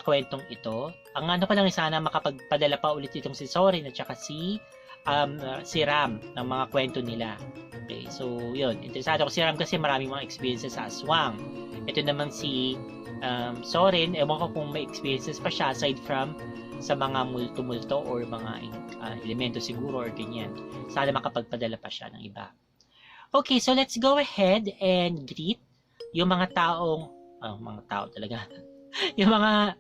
kwentong ito. Ang pa lang sana makapagpadala pa ulit itong si Soren at saka si Ram ng mga kwento nila. Okay, so yun, interesado ko si Ram kasi maraming mga experiences sa aswang. Ito naman si Soren, ewan ko kung may experiences pa siya aside from sa mga multo-multo or mga elemento siguro or ganyan. Sana makapagpadala pa siya ng iba. Okay, so let's go ahead and greet yung mga tao talaga. Yung mga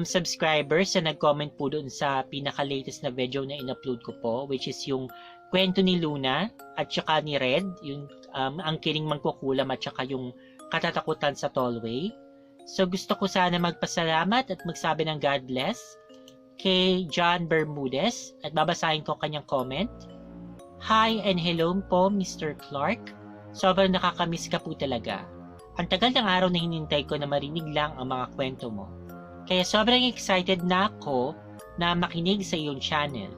subscribers na nag-comment po doon sa pinaka-latest na video na in-upload ko po, which is yung kwento ni Luna at saka ni Red, yung ang kiling magkukulam at saka yung katatakutan sa tollway. So gusto ko sana magpasalamat at magsabi ng God bless kay John Bermudez at babasahin ko kanyang comment. Hi and hello po, Mr. Clark. Sobrang nakakamiss ka po talaga. Ang tagal ng araw na hinintay ko na marinig lang ang mga kwento mo. Kaya sobrang excited na ako na makinig sa iyong channel.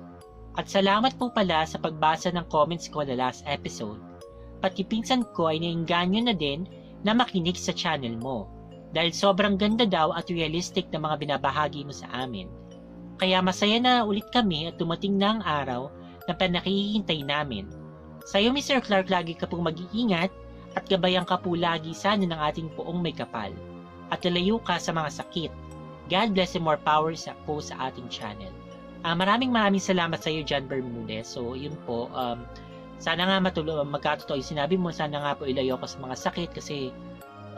At salamat po pala sa pagbasa ng comments ko na last episode. Pati pinsan ko ay nainganyo na din na makinig sa channel mo. Dahil sobrang ganda daw at realistic na mga binabahagi mo sa amin. Kaya masaya na ulit kami at dumating na ang araw na pinakihintay namin. Sa iyo, Mr. Clark, lagi ka pong mag-iingat at gabayan ka po lagi sana ng ating poong may kapal. At lalayo ka sa mga sakit. God bless and more power po sa ating channel. Maraming salamat sa iyo, John Bermudez. So, yun po. Sana nga magkatotoo yung sinabi mo. Sana nga po ilayo ko sa mga sakit kasi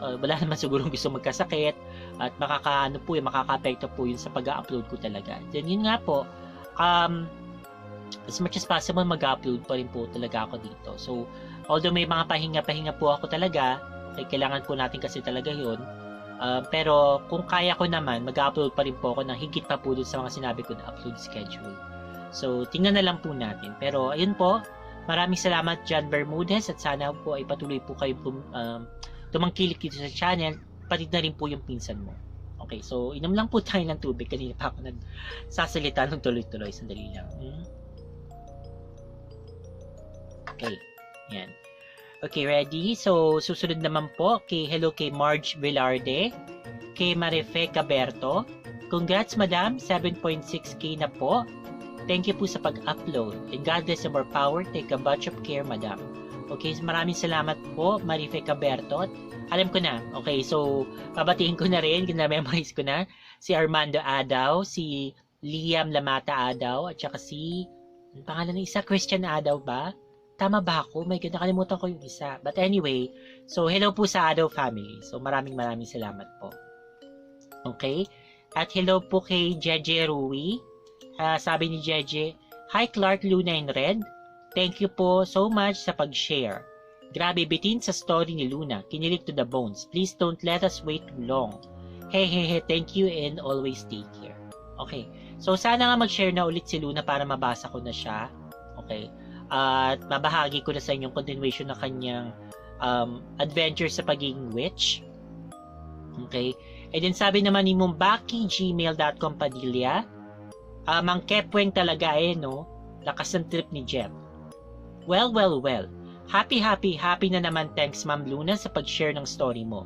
wala naman siguro gusto magkasakit at makaka-apekto po yun sa pag-upload ko talaga. Then yun nga po, as much as possible mag-upload pa rin po talaga ako dito. So, although may mga pahinga-pahinga po ako talaga, kailangan po natin kasi talaga yun. Pero kung kaya ko naman, mag-upload pa rin po ako ng higit pa po dun sa mga sinabi ko na upload schedule. So, tingnan na lang po natin. Pero, ayun po, maraming salamat John Bermudez at sana po ay patuloy po kayo tumangkilik dito sa channel, pati na rin po yung pinsan mo. Okay, so inom lang po tayo ng tubig. Kanina pa ako nagsasalita ng tuloy-tuloy. Sandali lang. Okay, yan. Okay, ready? So, susunod naman po hello kay Marge Velarde, kay Marife Caberto. Congrats, madam. 7.6k na po. Thank you po sa pag-upload. And God bless and more power. Take a bunch of care, madam. Okay, so maraming salamat po, Marife Caberto. Alam ko na. Okay, so babatiin ko na rin, na-memorize ko na, si Armando Adaw, si Liam Lamata Adaw, at saka ang pangalan ng isa, Christian Adaw ba? Tama ba ako? May nakalimutan ko yung isa. But anyway, so hello po sa Adaw family. So maraming salamat po. Okay? At hello po kay Jeje Rui. Sabi ni Jeje, Hi Clark, Luna, and Red. Thank you po so much sa pag-share. Grabe bitin sa story ni Luna. Kinilig to the bones. Please don't let us wait too long. Hey, thank you and always take care. Okay. So sana nga mag-share na ulit si Luna para mabasa ko na siya. Okay. At mabahagi ko na sa inyong continuation ng kanyang adventure sa pagiging witch. Okay. And then sabi naman ni mumbaki@gmail.com Padilla. Mang Kepweng talaga no? Lakas ng trip ni Jeff. Well. Happy na naman. Thanks Ma'am Luna sa pag-share ng story mo.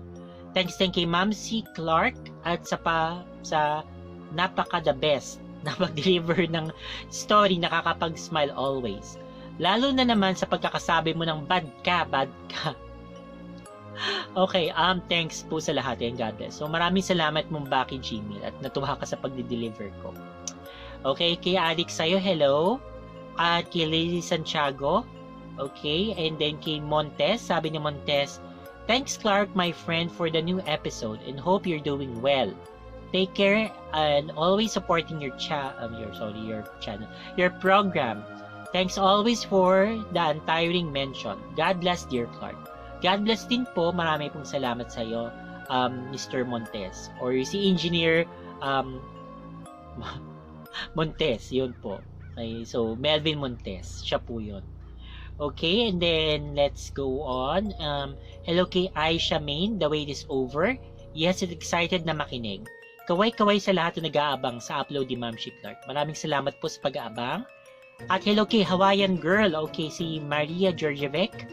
Thanks kay Ma'am C. Clark at sa napaka the best na mag-deliver ng story, nakakapag-smile always. Lalo na naman sa pagkakasabi mo ng bad ka. Okay, thanks po sa lahat and God bless. So maraming salamat mong Baki Gmail at natuwa ka sa pag-deliver ko. Okay, kay Alex sa'yo, hello. At kay Lily Santiago. Okay, and then kay Montes, sabi ni Montes, thanks Clark, my friend, for the new episode and hope you're doing well. Take care and always supporting your channel, your program. Thanks always for the untiring mention. God bless, dear Clark. God bless din po. Marami pong salamat sa iyo, Mr. Montes. Or si Engineer Montes, yun po. Okay, so Melvin Montes, siya po yun. Okay, and then let's go on. Hello kay Aisha Main, the wait is over. Yes, excited na makinig. Kaway-kaway sa lahat na nag-aabang sa upload ni Ma'am Clark. Maraming salamat po sa pag-aabang. At hello kay Hawaiian Girl, okay, si Maria Georgievic.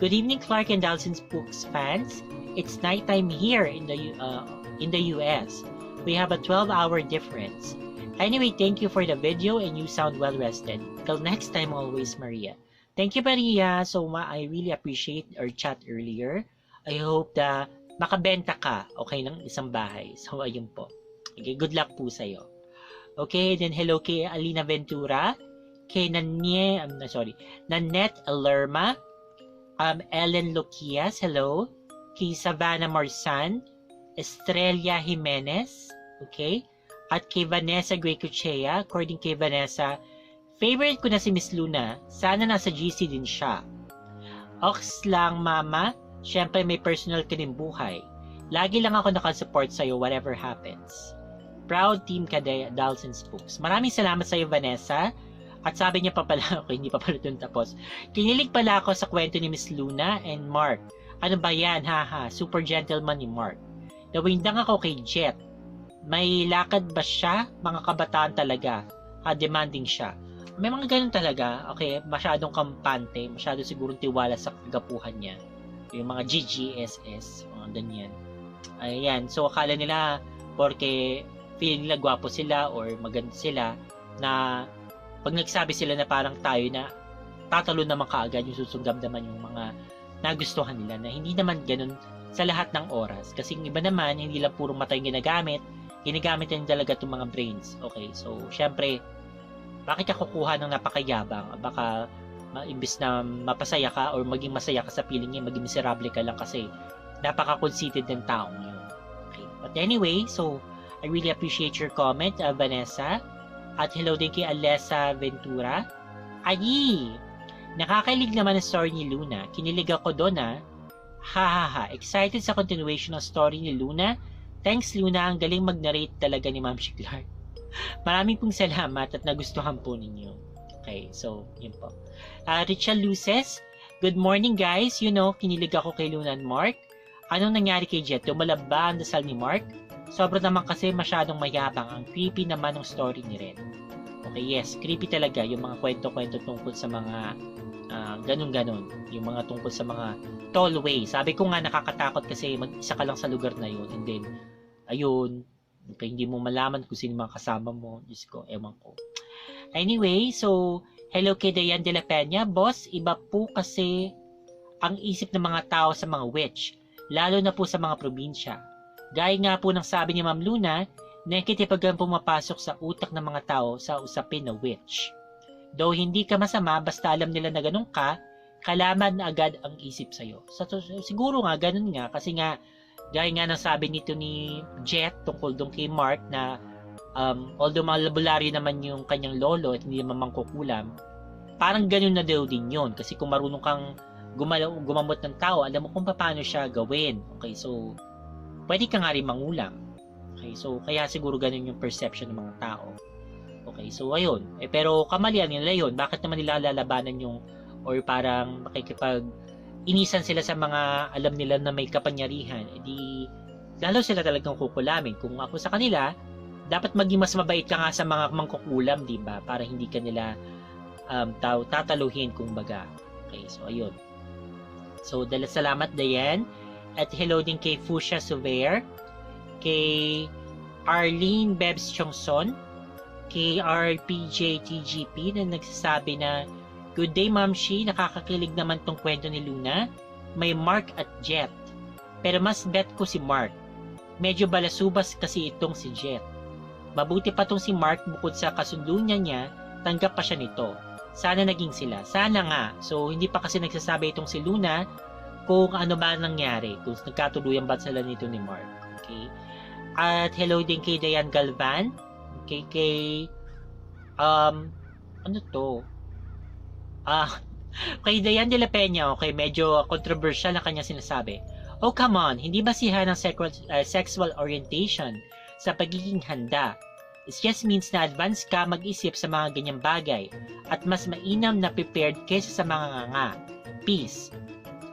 Good evening, Clark and Dalton's Books fans. It's nighttime here in the US. We have a 12-hour difference. Anyway, thank you for the video and you sound well rested. Till next time, always, Maria. Thank you, Maria. So, I really appreciate our chat earlier. I hope na makabenta ka, okay, ng isang bahay. So, ayun po. Okay, good luck po sa'yo. Okay, then hello kay Alina Ventura, kay Nanette Alerma, Ellen Loquias, hello, kay Savannah Marsan, Estrella Jimenez, okay, at kay Vanessa Grecochea. According kay Vanessa, favorite ko na si Miss Luna, sana nasa GC din siya. Ox lang mama, syempre may personal ka din buhay. Lagi lang ako nakasupport sa'yo whatever happens. Proud team ka, Dolls and Spooks. Maraming salamat sa'yo, Vanessa. At sabi niya pa pala, okay, hindi pa pala dun tapos. Kinilig pala ako sa kwento ni Miss Luna and Mark. Ano ba yan, haha, super gentleman ni Mark. Nawindang ako kay Jet. May lakad ba siya? Mga kabataan talaga. Demanding siya. May mga ganun talaga. Okay, masyadong kampante. Masyadong sigurong tiwala sa kagapuhan niya. Yung mga GGSS. Mga ganyan. Ayan. So, akala nila porque feeling nila gwapo sila or maganda sila na pag nagsabi sila na parang tayo na tatalo naman kaagad yung susundamdaman yung mga nagustuhan nila na hindi naman ganun sa lahat ng oras. Kasi yung iba naman, hindi lang puro mata yung ginagamit din talaga itong mga brains. Okay, so syempre, bakit ka kukuha ng napakayabang? Baka imbis na mapasaya ka or maging masaya ka sa feeling niya, maging miserable ka lang kasi napaka-conceited ng taong yun. Okay, but anyway, so I really appreciate your comment, Vanessa. At hello din kay Alessa Ventura. Ay! Nakakailig naman ang story ni Luna. Kinilig ako doon ha. Ha. Excited sa continuation ng story ni Luna. Thanks Luna, ang galing mag-narrate talaga ni Ma'am Clark. Maraming pong salamat at nagustuhan po ninyo. Okay, so yun po. Richard Luces, good morning guys. You know, kinilig ako kay Luna and Mark. Anong nangyari kay Jet? Tumalab ba ang dasal ni Mark? Sobra naman kasi masyadong mayabang. Ang creepy naman ng story ni Ren. Okay, yes, creepy talaga yung mga kwento-kwento tungkol sa mga ganun-ganun. Yung mga tungkol sa mga tollway. Sabi ko nga nakakatakot kasi mag-isa ka lang sa lugar na yun. And then, ayun, okay, hindi mo malaman kung sino mga kasama mo. Diyos ko, ewan ko. Anyway, so, hello kay Dayan de la Peña. Boss, iba po kasi ang isip ng mga tao sa mga witch. Lalo na po sa mga probinsya. Gaya nga po ng sabi ni Ma'am Luna, nakikitipagan pumapasok sa utak ng mga tao sa usapin na witch. Though hindi ka masama, basta alam nila na ganun ka, kalaman na agad ang isip sa'yo. Siguro nga, ganun nga, kasi nga, gaya nga ng sabi nito ni Jet tungkol doon kay Mark na although mga labularyo naman yung kanyang lolo at hindi naman mangkukulam, parang ganun na daw din yun. Kasi kung marunong kang gumamot ng tao, alam mo kung paano siya gawin. Okay, so, pwede ka nga rin mangulam. Okay, so kaya siguro ganun yung perception ng mga tao. Okay, so ayun. Pero kamalian nila yun. Bakit naman nila lalabanan yung or parang makikipag-inisan sila sa mga alam nila na may kapangyarihan? Di lalo sila talagang kukulamin. Kung ako sa kanila, dapat maging mas mabait ka nga sa mga mangkukulam, di ba? Para hindi ka nila tataluhin kung baga. Okay, so ayun. So, salamat Dayan. At hello din kay Fuchsia Suver, kay Arlene Bebs Chongson, kay RPJ TGP na nagsasabi na, good day Ma'am Shi, nakakakilig naman tong kwento ni Luna. May Mark at Jet. Pero mas bet ko si Mark. Medyo balasubas kasi itong si Jet. Mabuti pa tong si Mark bukod sa kasunduan niya, tanggap pa siya nito. Sana naging sila. Sana nga. So, hindi pa kasi nagsasabi itong si Luna kung ano ba nangyari, kung nagkatuluyan ba sila nito ni Mark. Okay? At hello din kay Dayan Galvan, kay ano to? Kay Dayan de la Peña, okay, medyo controversial na kanya sinasabi. Oh, come on, hindi basihan ng sexual orientation sa pagiging handa. It just means na advance ka mag-isip sa mga ganyang bagay at mas mainam na prepared kaysa sa mga nganga. Peace.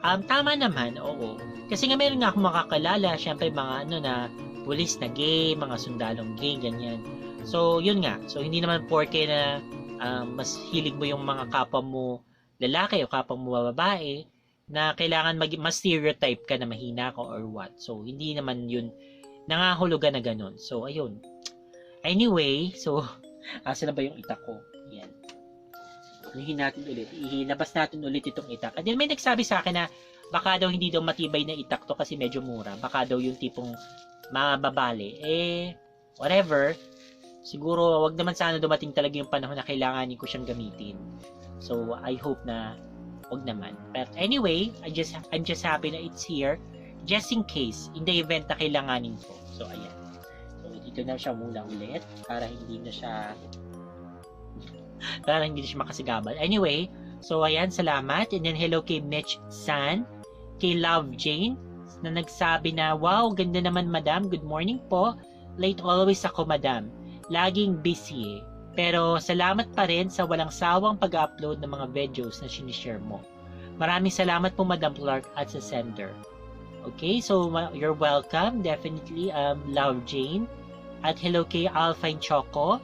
Tama naman, oo. Kasi nga meron nga akong makakalala, syempre mga na pulis na gay, mga sundalong gay, ganyan. So, yun nga. So, hindi naman porke na mas hilig mo yung mga kapwa mo lalaki o kapwa mo babae na kailangan mas stereotype ka na mahina ka or what. So, hindi naman yun nangahulugan na ganun. So, ayun. Anyway, so, asa na ba yung itak ko? Yan. Ulihin natin ulit. Ilabas natin ulit itong itak. And then may nagsabi sa akin na baka daw hindi daw matibay na itak to kasi medyo mura. Baka daw yung tipong mababali. Whatever. siguro wag naman sana dumating talaga yung panahon na kailanganin ko siyang gamitin. So, I hope na wag naman. But anyway, I'm just happy na it's here just in case, in the event na kailanganin ko. So, ayan. So, dito na siya muna ulit para hindi na siya makasigabal. Anyway, so ayan, salamat. And then hello kay Mitch San, kay Love Jane, na nagsabi na, wow, ganda naman madam, good morning po. Late always ako madam. Laging busy eh. Pero salamat pa rin sa walang sawang pag-upload ng mga videos na sinishare mo. Maraming salamat po Madam Clark at sa sender. Okay, so you're welcome. Definitely, Love Jane. At hello kay Alpine Choco,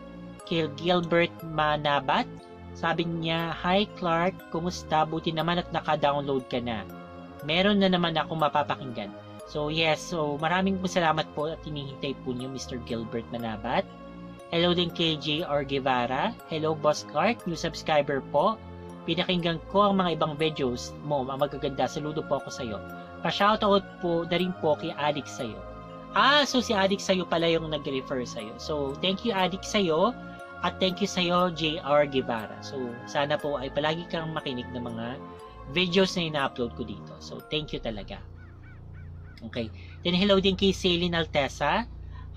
kay Gilbert Manabat. Sabi niya, hi Clark, kumusta? Buti naman at naka-download ka na. Meron na naman akong mapapakinggan. So yes, so maraming po salamat po at hinihintay po niyo Mr. Gilbert Manabat. Hello din kay J.R. Guevara. Hello Boss Clark, new subscriber po. Pinakinggan ko ang mga ibang videos mo, mga magaganda. Saludo po ako sa iyo. Pa-shoutout po na rin po kay Adik sa'yo. So si Adik sa'yo pala yung nag-refer sa'yo. So thank you Adik sa'yo at thank you sa'yo J.R. Guevara. So sana po ay palagi kang makinig ng mga videos na ina-upload ko dito. So thank you talaga. Okay. Then hello din kay Celine Altesa.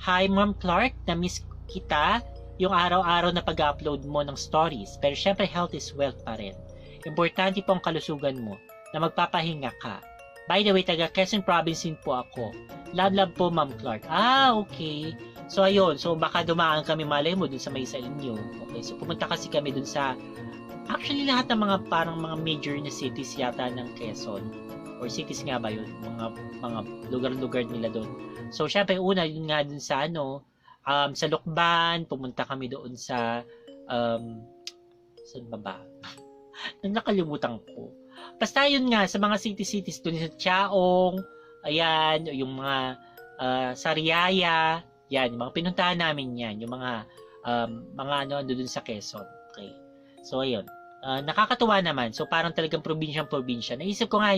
Hi Ma'am Clark, na-miss kita yung araw-araw na pag-upload mo ng stories. Pero syempre health is wealth pa rin. Importante po ang kalusugan mo na magpapahinga ka. By the way, taga Quezon Province din po ako. Love po Ma'am Clark. Okay. So ayun, so baka dumaan kami malay mo dun sa may sa inyo. Okay, so pumunta kasi kami dun sa actually lahat ng mga parang mga major na cities yata ng Quezon. Or cities nga ba yun? Mga lugar-lugar nila doon. So syempre una yun nga dun sa sa Lukban, pumunta kami doon sa saan ba? Nakalimutan ko. Basta yun nga sa mga cities doon sa Chaong, ayan, yung mga Sariaya, yan, yung mga pinuntahan namin yan, yung mga doon sa Quezon. Okay. So ayun. Nakakatuwa naman. So parang talagang probinsyang-probinsya. Naisip ko nga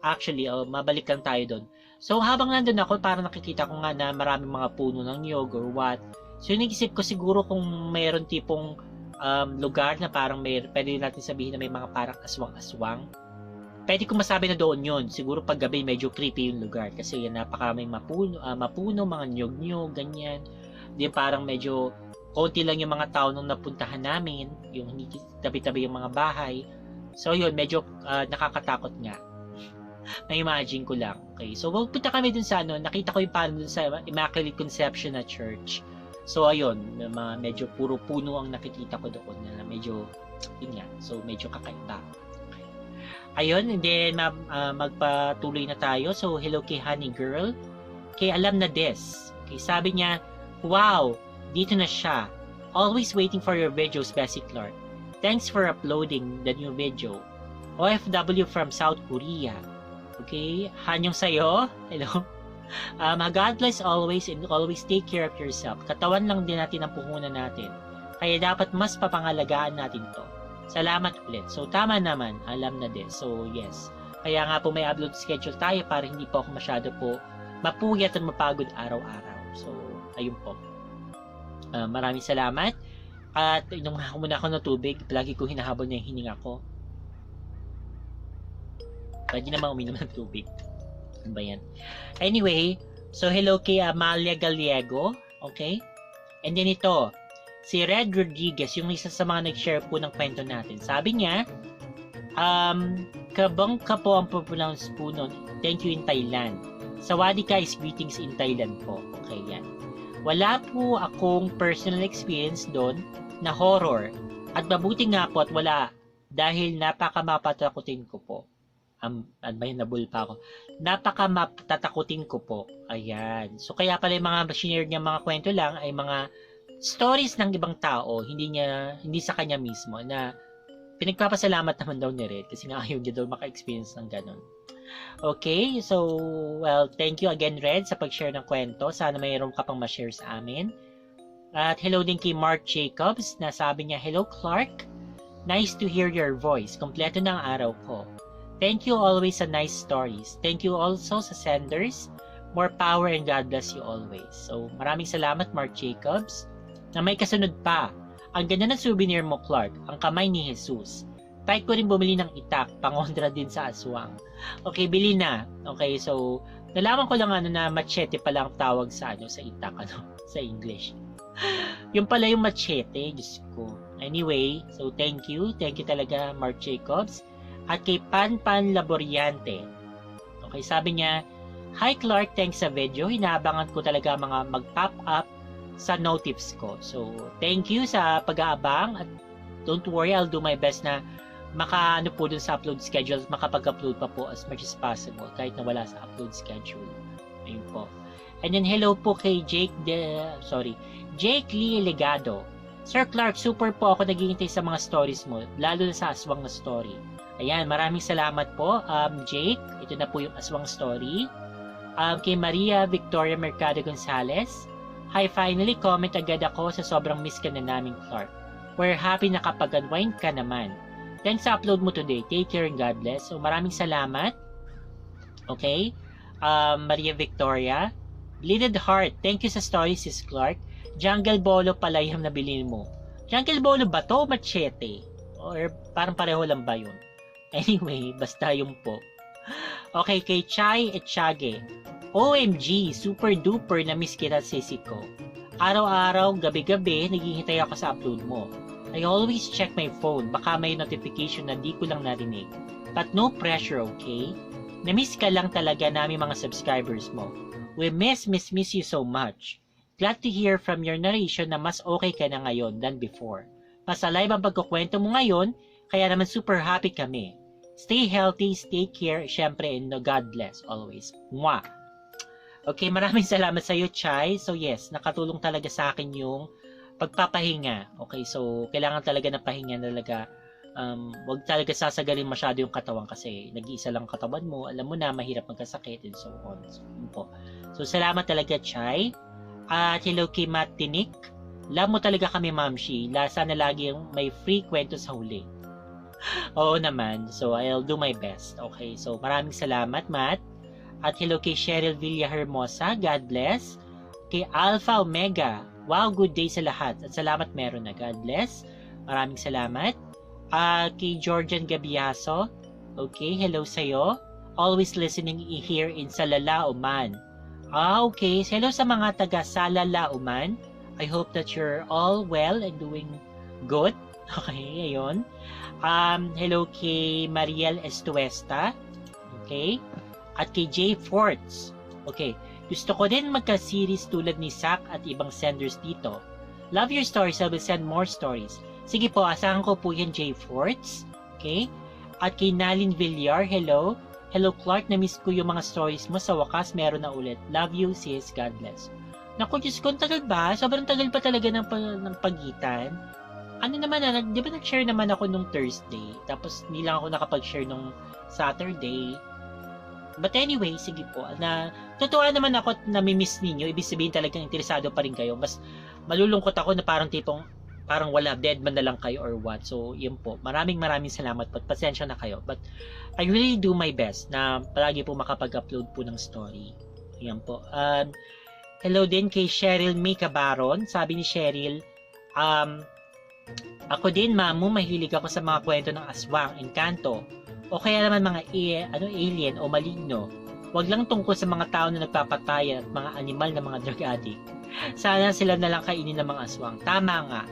actually, mabalik lang tayo doon. So, habang nandun ako, parang nakikita ko nga na maraming mga puno ng nyog or what. So, nagisip ko siguro kung mayroon tipong lugar na parang pwede natin sabihin na may mga parang aswang-aswang. Pwede ko masabi na doon yun. Siguro pag gabi, medyo creepy yung lugar. Kasi yan, napakaraming mapuno, mga nyog-nyog, ganyan. Di parang medyo konti lang yung mga tao nung napuntahan namin. Yung hindi tabi-tabi yung mga bahay. So, yun, medyo nakakatakot nga. Na-imagine ko lang. Okay. So, punta kami dun sa nakita ko yung parang dun sa Immaculate Conception na church. So, ayun, medyo puro puno ang nakikita ko doon na medyo, yun nga, so medyo kakaiba. Okay. Ayun, and then magpatuloy na tayo. So, hello kay Honey Girl. Kay Alam na Des. Okay, sabi niya, wow, dito na siya. Always waiting for your videos, Bessie Clark. Thanks for uploading the new video. OFW from South Korea. Okay, hanyong sa'yo. Hello. God bless always and always take care of yourself. Katawan lang din natin ang puhunan natin. Kaya dapat mas papangalagaan natin to. Salamat ulit. So, tama naman. Alam na din. So, yes. Kaya nga po may upload schedule tayo para hindi po ako masyado po mapuyat at mapagod araw-araw. So, ayun po. Maraming salamat. At inom muna ako ng tubig. Lagi ko hinahabol na yung hininga ko. Pwede naman uminom ng tubig. Ano ba yan? Anyway, so hello kay Amalia Gallego. Okay? And then ito, si Red Rodriguez, yung isa sa mga nag-share po ng kwento natin. Sabi niya, kabang ka po ang pronounce po nun. Thank you in Thailand. Sawadika is greetings in Thailand po. Okay, yan. Wala po akong personal experience doon na horror. At mabuti nga po at wala dahil napakamapatakutin ko po. Nabul pa ako. Napakamapatakutin ko po. Ayan. So, kaya pala yung mga shinare niya mga kwento lang ay mga stories ng ibang tao, hindi sa kanya mismo, na pinagpapasalamat naman daw ni Red kasi nga ayaw niya daw maka-experience ng ganun. Okay, so, well, thank you again, Red, sa pag-share ng kwento. Sana mayroon ka pang ma-share sa amin. At hello din kay Mark Jacobs na sabi niya, hello, Clark. Nice to hear your voice. Kompleto na ang araw ko. Thank you always sa nice stories. Thank you also sa senders. More power and God bless you always. So, maraming salamat, Mark Jacobs. Na may kasunod pa. Ang ganda ng souvenir mo, Clark, ang kamay ni Jesus. Try ko rin bumili ng itak, pangondra din sa aswang. Okay, bili na. Okay, so, nalaman ko lang na machete pala ang tawag sa sa itak, sa English. Yung pala yung machete, Diyos ko. Anyway, so thank you. Thank you talaga, Mark Jacobs. At kay Pan Laboriante. Okay, sabi niya, Hi Clark, thanks sa video. Hinaabangan ko talaga mga mag-pop up sa notifs ko. So, thank you sa pag-aabang at don't worry, I'll do my best na maka-ano po dun sa upload schedule, makapag-upload pa po as much as possible kahit na wala sa upload schedule. Ayun po. And then hello po kay Jake Lee Legado. Sir Clark, super po ako naghihintay sa mga stories mo, lalo na sa aswang na story. Ayan, maraming salamat po, Jake. Ito na po yung aswang story. Kay Maria Victoria Mercado Gonzalez. Hi, finally, comment agad ako sa sobrang miss ka na namin, Clark. We're happy na kapag unwind ka naman. Thanks sa upload mo today. Take care and God bless. So, maraming salamat. Okay. Maria Victoria. Bleeded Heart. Thank you sa story, Sis Clark. Jungle Bolo pala yung nabili mo. Jungle Bolo ba to? Machete? Or parang pareho lang ba yun? Anyway, basta yung po. Okay, kay Chai Etchage. OMG, super duper na miss kita, sisi ko. Araw-araw, gabi-gabi, naghihintay ako sa upload mo. I always check my phone, baka may notification na di ko lang narinig. But no pressure, okay? Na-miss ka lang talaga namin mga subscribers mo. We miss you so much. Glad to hear from your narration na mas okay ka na ngayon than before. Mas alive ang pagkukwento mo ngayon, kaya naman super happy kami. Stay healthy, stay care, syempre, and God bless always. Mwah! Okay, maraming salamat sa iyo, Chai. So yes, nakatulong talaga sa akin yung pagpapahinga. Okay, so kailangan talaga ng pahinga talaga. Wag talaga sasagalin masyado yung katawan kasi nag-iisa lang katawan mo. Alam mo na, mahirap magkasakit and so on. So, yun po. So salamat talaga, Chai. At hello kay Matt Tinik. Love mo talaga kami, Mamshi. Sana lagi yung may free kwento sa huli. Oo naman. So I'll do my best. Okay, so maraming salamat, Matt. At hello kay Cheryl Villahermosa, God bless. Kay Alpha Omega, wow, good day sa lahat. At salamat meron na, God bless. Maraming salamat. Kay Georgian Gabiaso, okay, hello sa'yo. Always listening here in Salala, Oman. Okay, hello sa mga taga Salala, Oman. I hope that you're all well and doing good. Okay, ayun. Hello kay Mariel Estuesta, okay. At kay Jay Forts. Okay, gusto ko din magka-series tulad ni Zach at ibang senders dito. Love your stories, I will send more stories. Sige po, asahan ko po yan, Jay Forts. Okay? At kay Nalin Villar, hello. Hello Clark, na-miss ko yung mga stories mo. Sa wakas, meron na ulit. Love you, sis. God bless. Naku, Diyos ko, tagal ba? Sobrang tagal pa talaga ng pagitan. Ano naman, di ba nag-share naman ako nung Thursday? Tapos, hindi lang ako nakapag-share nung Saturday. But anyway, sige po, totoo naman ako at nami-miss ninyo, ibig sabihin talagang interesado pa rin kayo. Mas malulungkot ako na parang wala, dead man na lang kayo or what. So, yun po. Maraming salamat po. Pasensya na kayo. But, I really do my best na palagi po makapag-upload po ng story. Yan po. Hello din kay Cheryl May Cabaron. Sabi ni Cheryl, ako din, mamu, mahilig ako sa mga kwento ng aswang, engkanto, o kaya naman mga alien o maligno. Huwag lang tungkol sa mga tao na nagpapatay at mga animal na mga drug addict. Sana sila na lang kainin ng mga aswang. Tama nga.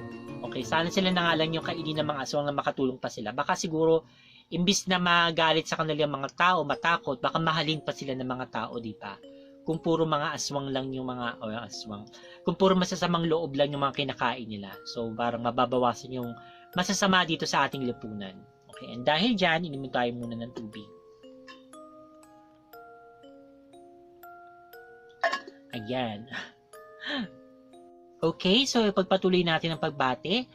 Okay, sana sila na nga lang yung kainin ng mga aswang na makatulong pa sila. Baka siguro, imbis na magalit sa kanilang mga tao, matakot, baka mahalin pa sila ng mga tao, di ba? Kung puro mga aswang lang yung mga, kung puro masasamang loob lang yung mga kinakain nila. So, parang mababawasan yung masasama dito sa ating lipunan. Okay, and dahil dyan, inimin tayo muna ng tubig. Ayan. Okay, so pagpatuloy natin ang pagbate.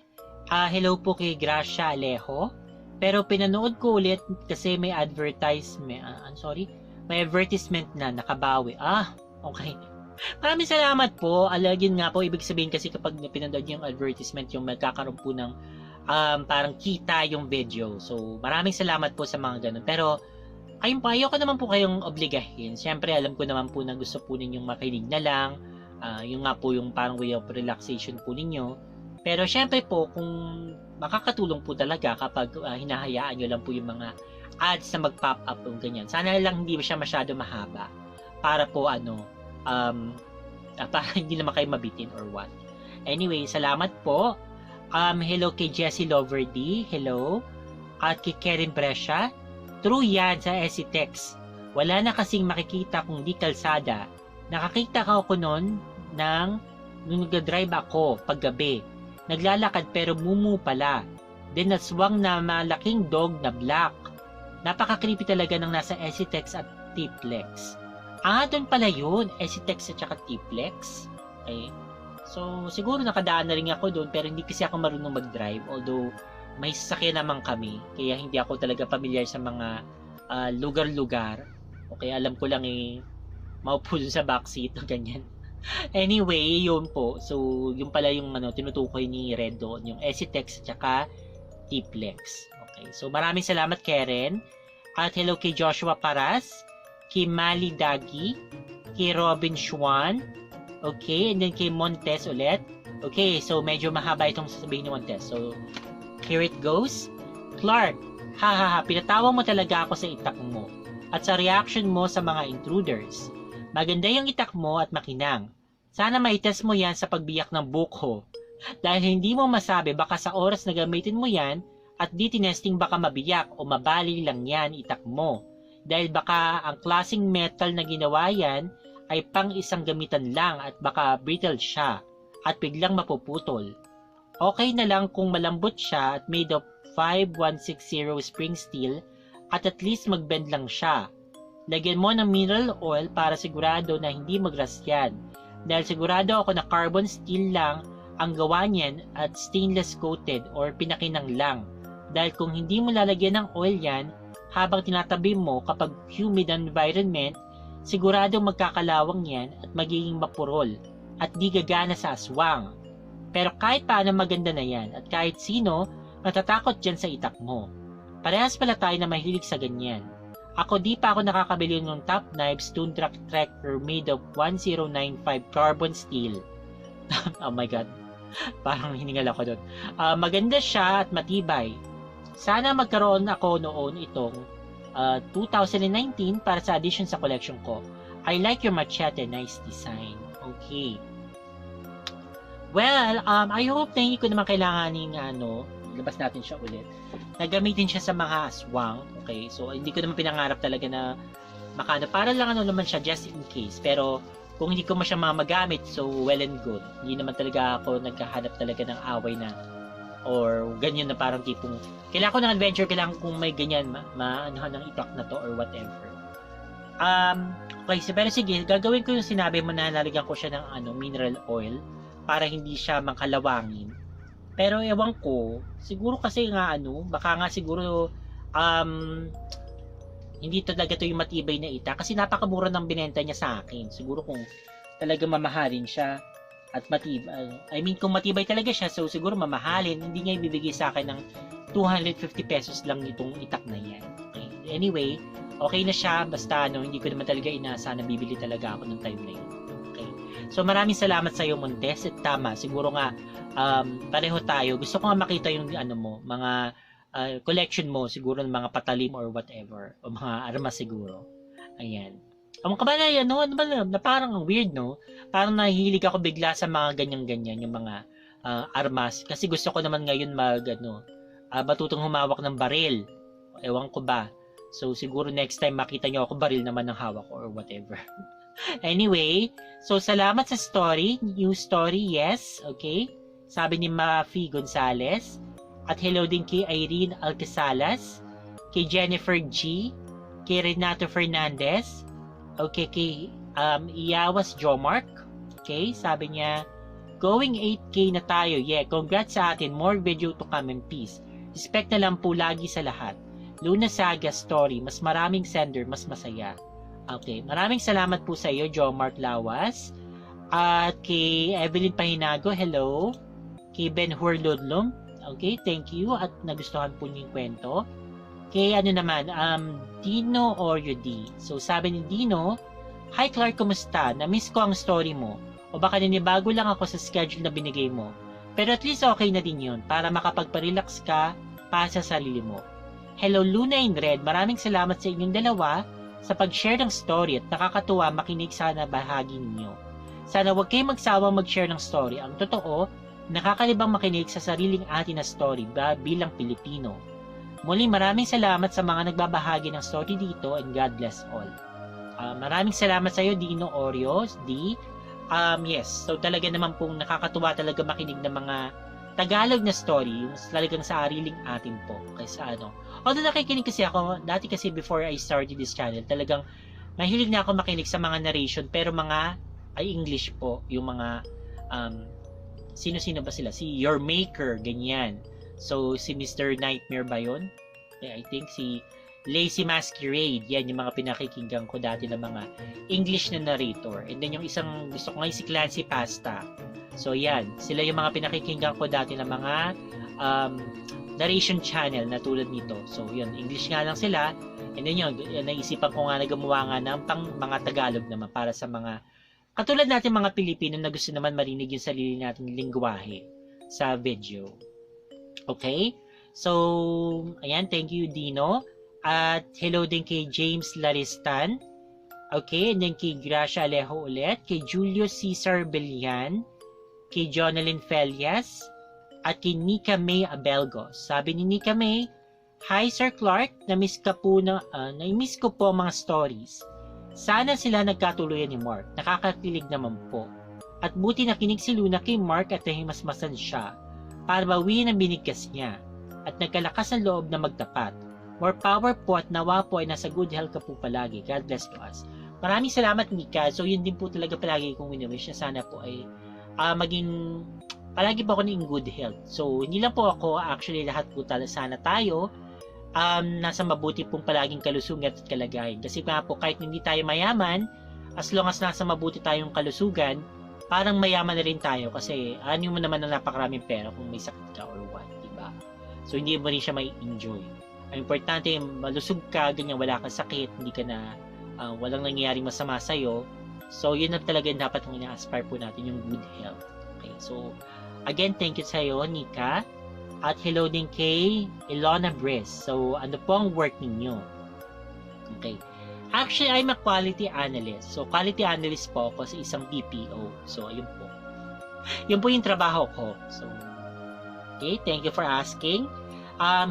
Hello po kay Gracia Alejo. Pero pinanood ko ulit kasi may advertisement. May advertisement na nakabawi. Okay. Maraming salamat po. Alagin nga po, ibig sabihin kasi kapag pinanood yung advertisement, yung magkakaroon po ng parang kita yung video. So, maraming salamat po sa mga ganun. Pero, ayoko naman po kayong obligahin. Siyempre, alam ko naman po na gusto po ninyong makinig na lang. Yung nga po yung parang way of relaxation po ninyo. Pero syempre po, kung makakatulong po talaga kapag hinahayaan nyo lang po yung mga ads na mag-pop up yung ganyan. Sana lang hindi siya masyado mahaba para po para hindi naman kayo mabitin or what. Anyway, salamat po. Hello kay Jessie Loverdy. Hello. At kay Karen Brescia. True yan sa SCTEX. Wala na kasing makikita kung di kalsada. Nakakita ka ako noon nung nag-drive ako paggabi. Naglalakad pero mumu pala. Then naswang na malaking dog na black. Napaka-creepy talaga ng nasa SCTEX at T-Plex. Doon pala yun. SCTEX at saka T-Plex. Okay. So, siguro nakadaan na rin ako doon pero hindi kasi ako marunong mag-drive. Although, may sasakyan naman kami. Kaya hindi ako talaga familiar sa mga lugar-lugar. Okay, alam ko lang maupo sa backseat o ganyan. Anyway, yun po. So, yun pala yung tinutukoy ni Red doon. Yung SCTEX at saka T-Plex. Okay, so maraming salamat Karen. At hello kay Joshua Paras, kay Mali Dagi, kay Robin Schwan, okay, and then kay Montes ulit. Okay, so medyo mahaba itong sasabihin ni Montes. So, here it goes. Clark, pinatawa mo talaga ako sa itak mo at sa reaction mo sa mga intruders. Maganda yung itak mo at makinang. Sana maitest mo yan sa pagbiyak ng bukho. Dahil hindi mo masabi baka sa oras na gamitin mo yan at di tinesting baka mabiyak o mabali lang yan itak mo. Dahil baka ang klaseng metal na ginawa yan ay pang isang gamitan lang at baka brittle siya at biglang mapuputol. Okay na lang kung malambot siya at made of 5160 spring steel at least magbend lang siya. Lagyan mo ng mineral oil para sigurado na hindi mag-rust yan. Dahil sigurado ako na carbon steel lang ang gawa niyan at stainless coated or pinakinang lang. Dahil kung hindi mo lalagyan ng oil yan, habang tinatabi mo kapag humid environment, sigurado magkakalawang yan at magiging mapurol at di gagana sa aswang. Pero kahit paano maganda na yan at kahit sino, natatakot dyan sa itak mo. Parehas pala tayo na mahilig sa ganyan. Ako di pa ako nakakabili ng top knives Tundra Tracker made of 1095 carbon steel. Oh my god. Parang hiningal ako doon. Maganda siya at matibay. Sana magkaroon ako noon itong 2019 para sa addition sa collection ko. I like your machete. Nice design. Okay. Well, I hope na hindi ko naman kailanganin labas natin siya ulit. Nagamitin siya sa mga aswang. Okay, so hindi ko naman pinangarap talaga na para lang naman siya just in case. Pero kung hindi ko siya magamit, so well and good. Hindi naman talaga ako nagkahanap talaga ng away na or ganyan na parang tipong kailangan ko ng adventure, kailangan kung may ganyan maanuhan ng itak na to or whatever. Okay, so pero sige, gagawin ko yung sinabi mo na nalagyan ko siya ng mineral oil para hindi siya mangkalawangin. Pero ewan ko, siguro kasi nga baka nga siguro hindi talaga to yung matibay na itak kasi napakamura ng binenta niya sa akin. Siguro kung talaga mamahalin siya at matibay, kung matibay talaga siya, so siguro mamahalin, hindi niya ibibigay sa akin ng 250 pesos lang itong itak na yan. Okay. Anyway, okay na siya, basta hindi ko naman talaga inasa na bibili talaga ako ng time na yun. Okay. So maraming salamat sa iyo Montes, at tama, siguro nga pareho tayo. Gusto ko nga makita yung mga collection mo, siguro ng mga patalim or whatever, o mga armas siguro. Ayan. Ang kabalay, na parang weird, no? Parang nahihilig ako bigla sa mga ganyan-ganyan, yung mga armas. Kasi gusto ko naman ngayon matutong humawak ng baril. Ewan ko ba. So, siguro next time makita nyo ako, baril naman ng hawak ko or whatever. Anyway, so salamat sa story. New story, yes. Okay. Sabi ni Mafi Gonzalez. At hello din kay Irene Alcasalas, kay Jennifer G, kay Renato Fernandez, okay, kay Iyawas Jomark. Okay, sabi niya, going 8K na tayo. Yeah, congrats sa atin. More video to come in peace. Respect na lang po lagi sa lahat. Luna Saga story, mas maraming sender, mas masaya. Okay, maraming salamat po sa iyo, Jomark Lawas. At kay Evelyn Pahinago, hello. Kay Ben Hurludlum, okay, thank you at nagustuhan po niyo yung kwento. Kay Dino Oreo D. So sabi ni Dino, hi Clark, kumusta? Na-miss ko ang story mo. O baka ninibago lang ako sa schedule na binigay mo. Pero at least okay na din yun para makapagparelax ka pa sa sarili mo. Hello Luna and Red, maraming salamat sa inyong dalawa sa pag-share ng story at nakakatuwa makinig sana bahagi ninyo. Sana huwag kayong magsawang mag-share ng story. Ang totoo, nakakalibang makinig sa sariling atin na story bilang Pilipino. Muli maraming salamat sa mga nagbabahagi ng story dito and God bless all. Maraming salamat sa iyo Dino Oreos, D. Yes, so talaga naman pong nakakatuwa talaga makinig ng mga Tagalog na story, yung talagang sa sariling atin po. Kaysa ano. Although nakikinig kasi ako, dati kasi before I started this channel, talagang mahilig na ako makinig sa mga narration, pero mga ay English po, yung mga sino-sino ba sila? Si Your Maker, ganyan. So, si Mr. Nightmare ba yun? Yeah, I think si Lazy Masquerade, yan yung mga pinakikinggan ko dati ng mga English na narrator. And then yung isang gusto ko ngayon si Clancy Pasta. So yan, sila yung mga pinakikinggan ko dati ng mga narration channel na tulad nito. So yun, English nga lang sila. And then yun, naisipan ko nga na gumawa nga ng pang mga Tagalog naman para sa mga katulad natin mga Pilipino na gusto naman marinig yung sarili nating lingwahe sa video. Okay? So, ayan, thank you Dino. At hello din kay James Laristan. Okay, and then kay Gracia Alejo ulit, kay Julio Cesar Belian, kay Jonalyn Felias, at kay Nika May Abelgos. Sabi ni Nika May, Hi Sir Clark, na-miss ko po ang mga stories. Sana sila nagkatuluyan ni Mark, nakakakilig naman po. At buti nakinig si Luna kay Mark at nahimasmasan siya para bawiin ang binigkas niya at nagkalakas ang loob na magtapat. More power po at nawa po ay nasa good health ka po palagi. God bless to us. Maraming salamat Nika. So yun din po talaga palagi kong wini-wish na sana po ay maging palagi po ako in good health. So hindi lang po ako, actually lahat po sana tayo nasa mabuti pong palaging kalusugan at kalagayan. Kasi nga po kahit hindi tayo mayaman, as long as nasa mabuti tayong kalusugan, parang mayaman na rin tayo kasi ano mo naman na napakaraming pera kung may sakit ka or what, diba? So hindi mo rin siya may enjoy. Ang importante, malusog ka, ganyan, wala kang sakit, hindi ka na, walang nangyayaring masama sa'yo. So, yun na talaga dapat ang ina-aspire po natin, yung good health. Okay, so, again, thank you sa'yo, Nika. At hello din kay Ilona Briz. So, ano po ang work ninyo? Okay. Actually, I'm a quality analyst. So, quality analyst po ako sa isang BPO. So, ayun po. Yun po yung trabaho ko. So, okay, thank you for asking.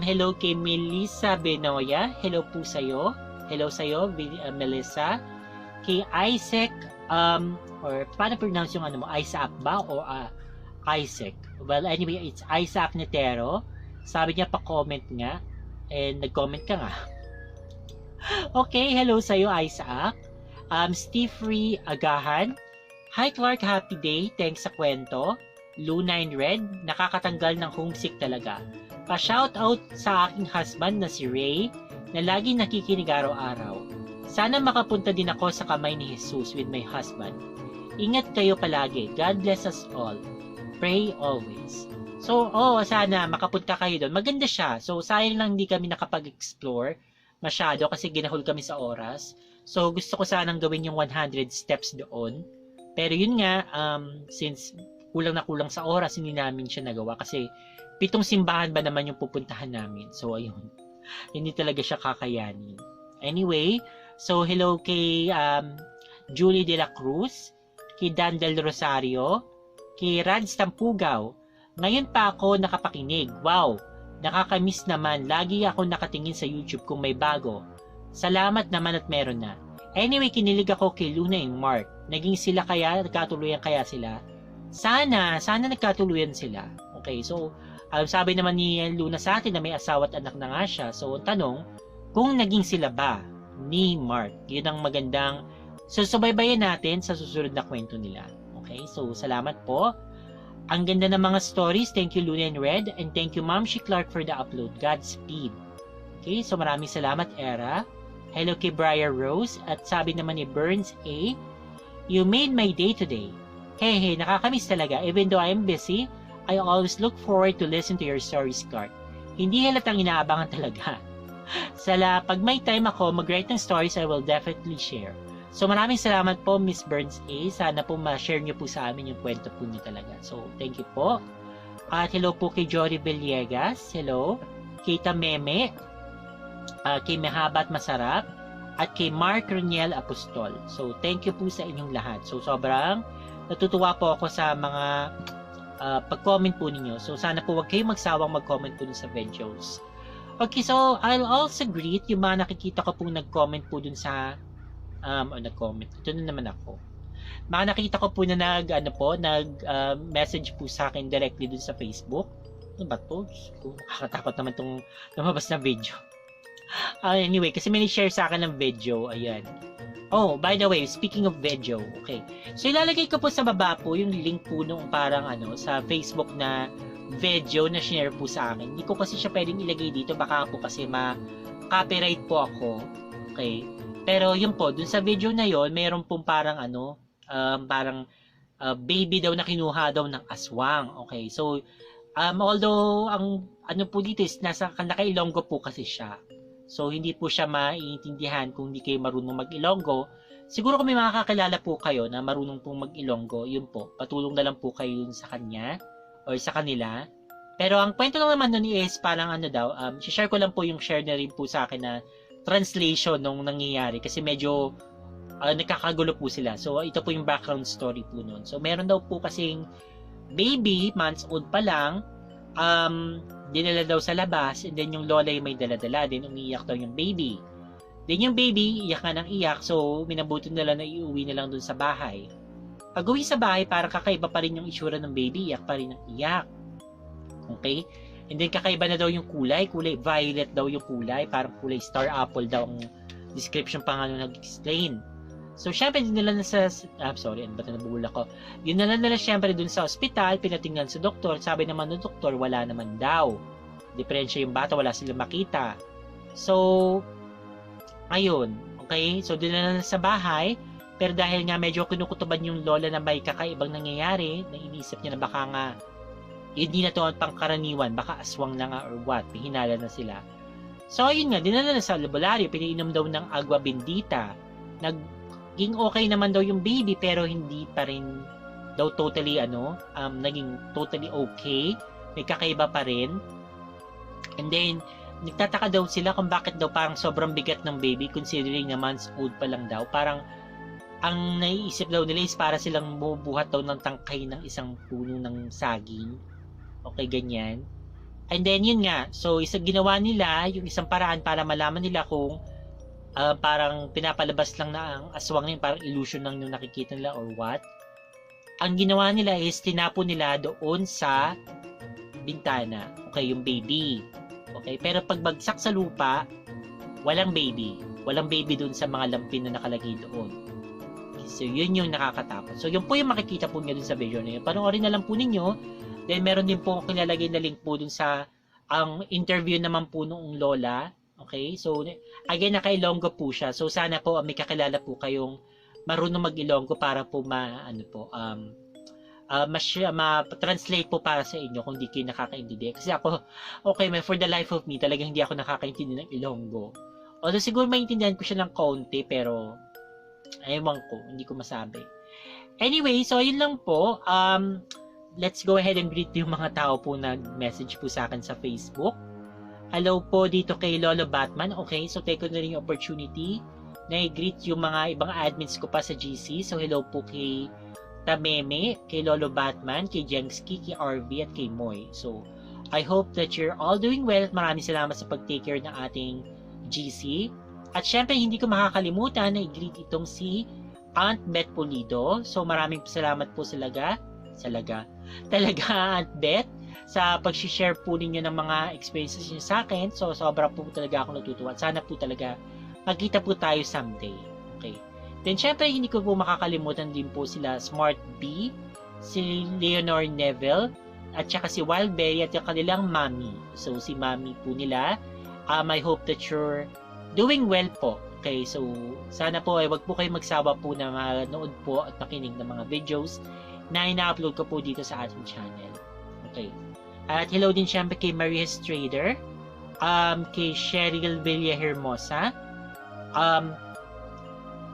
Hello kay Melissa Benoya. Hello po sa'yo. Hello sa'yo, Melissa. Kay Isaac, or paano pronounce yung ano mo? Isaac ba? O Isaac? Well, anyway, it's Isaac Netero. Sabi niya pa-comment nga. And nag-comment ka nga. Okay, hello sa'yo, Isaac. Steve Free Agahan. Hi Clark, happy day. Thanks sa kwento. Luna and Red, nakakatanggal ng homesick talaga. Pa-shoutout sa aking husband na si Ray na lagi nakikinig araw-araw. Sana makapunta din ako sa kamay ni Jesus with my husband. Ingat kayo palagi. God bless us all. Pray always. So, sana makapunta kayo doon. Maganda siya. So, sayang lang hindi kami nakapag-explore masyado kasi ginahol kami sa oras. So, gusto ko sanang gawin yung 100 steps doon. Pero yun nga, since kulang na kulang sa oras, hindi namin siya nagawa kasi 7 simbahan ba naman yung pupuntahan namin. So, ayun. Hindi talaga siya kakayanin. Anyway, so hello kay Julie De La Cruz, kay Dan Del Rosario, kay Rads Tampugaw. Ngayon pa ako nakapakinig. Wow! Nakakamiss naman. Lagi ako nakatingin sa YouTube kung may bago. Salamat naman at meron na. Anyway, kinilig ako kay Luna and Mark. Naging sila kaya? Nagkatuluyan kaya sila? Sana nagkatuluyan sila. Okay, so sabi naman ni Luna sa atin na may asawa at anak na nga siya. So tanong, kung naging sila ba ni Mark? Yun ang magandang susubaybayan natin sa susunod na kwento nila. Okay, so salamat po. Ang ganda ng mga stories. Thank you Luna and Red. And thank you Ma'am She Clark for the upload. Godspeed. Okay, so maraming salamat Era. Hello kay Briar Rose. At sabi naman ni Burns A, you made my day today. Hey, nakakamiss talaga. Even though I am busy, I always look forward to listen to your stories, Clark. Hindi halatang inaabangan talaga. Pag may time ako, mag-write ng stories, I will definitely share. So maraming salamat po Miss Burns A. Sana po ma-share niyo po sa amin yung kwento po niyo talaga. So thank you po. At hello po kay Jory Villegas. Hello. Kay Tameme. Kay Mahabat Masarap. At kay Mark Reniel Apostol. So thank you po sa inyong lahat. So sobrang natutuwa po ako sa mga pag-comment po ninyo. So sana po wag kayong magsawang mag-comment po sa videos. Okay, so I'll also greet yung mga nakikita ko pong nag-comment po dun sa nag-comment. Ito na naman ako. Mga nakita ko po na nag-message po sa akin directly dun sa Facebook. Ano ba to? Nakakatakot naman itong lumabas na video. Anyway, kasi may share sa akin ng video. Ayan. Oh, by the way, speaking of video, okay. So ilalagay ko po sa baba po yung link po nung parang sa Facebook na video na share po sa akin. Hindi ko kasi siya pwedeng ilagay dito. Baka po kasi ma-copyright po ako. Okay. Pero yun po, dun sa video na yon, mayroon pong parang baby daw na kinuha daw ng aswang. Okay, so although ang po dito is naka-Ilonggo po kasi siya. So hindi po siya maiintindihan kung hindi kayo marunong mag-Ilonggo. Siguro kung may makakakilala po kayo na marunong pong mag-Ilonggo, yun po, patulong na lang po kayo yun sa kanya or sa kanila. Pero ang kwento lang naman nun is parang share ko lang po yung share na rin po sa akin na translation nung nangyayari kasi medyo nakakagulo po sila. So ito po yung background story po nun. So meron daw po kasing baby, months old pa lang, dinala daw sa labas, and then yung lola yung may dala-dala, then umiiyak daw yung baby. Then yung baby, iyak nga ng iyak, so minabuti nila na iuwi na lang dun sa bahay. Pag uwi sa bahay, parang kakaiba pa rin yung itsura ng baby, iyak pa rin ng iyak. Okay? And then kakaiba na daw yung kulay violet daw yung kulay, parang kulay star apple daw ang description pa nga nung nag-explain. So syempre dinala na sa ano ba nabula ko? Dinala na syempre dun sa ospital, pinatingnan sa doktor, sabi naman ng doktor wala naman daw. Diferensya yung bata, wala silang makita. So ayun, okay? So dinala na sa bahay, pero dahil nga medyo kinukutuban yung lola na may kakaibang nangyayari, na inisip niya na baka nga hindi na ito ang pangkaraniwan, baka aswang na nga or what, hinala na sila. So ayun nga, dinala na sa albularyo, pinainom daw ng agua bendita. Naging okay naman daw yung baby, pero hindi pa rin daw totally naging totally okay. May kakaiba pa rin. And then, nagtataka daw sila kung bakit daw parang sobrang bigat ng baby, considering na months old pa lang daw. Parang ang naiisip daw nila is para silang bubuhat daw ng tangkay ng isang puno ng saging. Okay, ganyan. And then, yun nga. So, ginawa nila yung isang paraan para malaman nila kung parang pinapalabas lang na ang aswang yun, parang illusion lang yung nakikita nila or what. Ang ginawa nila is tinapon nila doon sa bintana. Okay, yung baby. Okay, pero pag bagsak sa lupa, walang baby. Walang baby doon sa mga lampin na nakalagay doon. So, yun yung nakakatakot. So, yun po yung makikita po niyo dun sa video na yun. Panoorin na lang po ninyo. Then, meron din po kinalagay na link po dun sa ang interview naman po noong lola. Okay? So, again, naka-Ilonggo po siya. So, sana po may kakilala po kayong marunong mag-Ilonggo para po ma-translate po para sa inyo kung di kayo nakakaintindi. Kasi ako, okay, for the life of me, talagang hindi ako nakakaintindi ng Ilonggo. Although, siguro maintindihan ko siya ng kaunti, pero ewan ko, hindi ko masabi. Anyway, so yun lang po. Let's go ahead and greet yung mga tao po na message po sa akin sa Facebook. Hello po dito kay Lolo Batman. Okay, so take ko na rin yung opportunity na i-greet yung mga ibang admins ko pa sa GC. So hello po kay Tameme, kay Lolo Batman, kay Jengski, kay RV, at kay Moy. So I hope that you're all doing well at maraming salamat sa pag-take care ng ating GC. At syempre, hindi ko makakalimutan na i-greet itong si Aunt Beth Pulido. So, maraming salamat po talaga, Aunt Beth, sa pag-share po ninyo ng mga experiences niyo sa akin. So, sobra po talaga ako natutuwa. Sana po talaga magkita po tayo someday. Okay. Then, syempre, hindi ko po makakalimutan din po sila Smart B, si Leonor Neville, at saka si Wildberry at yung kanilang mommy. So, si mommy po nila. I hope that you're doing well po. Okay, so sana po ay wag po kayo magsawa po na manood po at makinig ng mga videos na ina-upload ko po dito sa ating channel. Okay. At hello din syempre kay Maria Strader, kay Cheryl Villahermosa,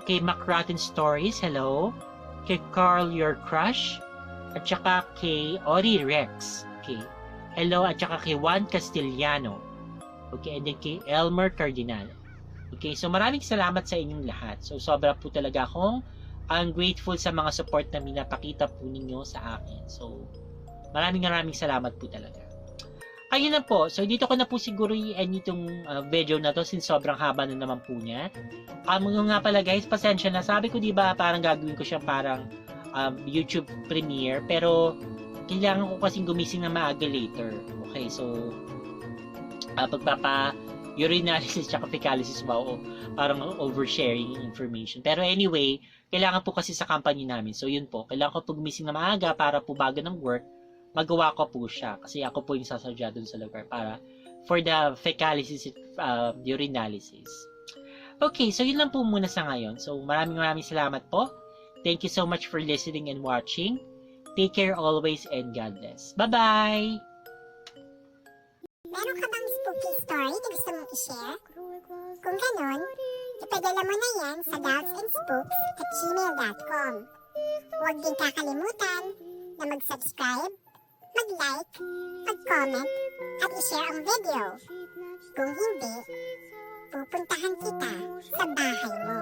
kay McRotten Stories, hello. Kay Carl Your Crush, at saka kay Ori Rex. Okay. Hello, at saka kay Juan Castellano. Okay, and then kay Elmer Cardinal. Okay, so maraming salamat sa inyong lahat. So sobra po talaga akong grateful sa mga support na minapakita po ninyo sa akin. So maraming salamat po talaga. Ayun na po. So dito ko na po siguro i-end itong video na to since sobrang haba na naman po niya. Nga pala guys, pasensya na. Sabi ko diba parang gagawin ko siya parang YouTube premiere, pero kailangan ko kasing gumising na maaga later. Okay, so pagpapa-urinalysis tsaka fecalysis ba o parang oversharing information. Pero anyway, kailangan po kasi sa company namin. So yun po, kailangan ko po gumising na maaga para po bago ng work, magawa ko po siya. Kasi ako po yung sasadya dun sa lugar para for the fecalysis urinalysis. Okay, so yun lang po muna sa ngayon. So maraming salamat po. Thank you so much for listening and watching. Take care always and God bless. Bye-bye! Meron ka bang spooky story na gusto mong i-share? Kung ganon, ipadala mo na yan sa doubtsandspooks@gmail.com. Huwag din kakalimutan na mag-subscribe, mag-like, mag-comment, at i-share ang video. Kung hindi, pupuntahan kita sa bahay mo.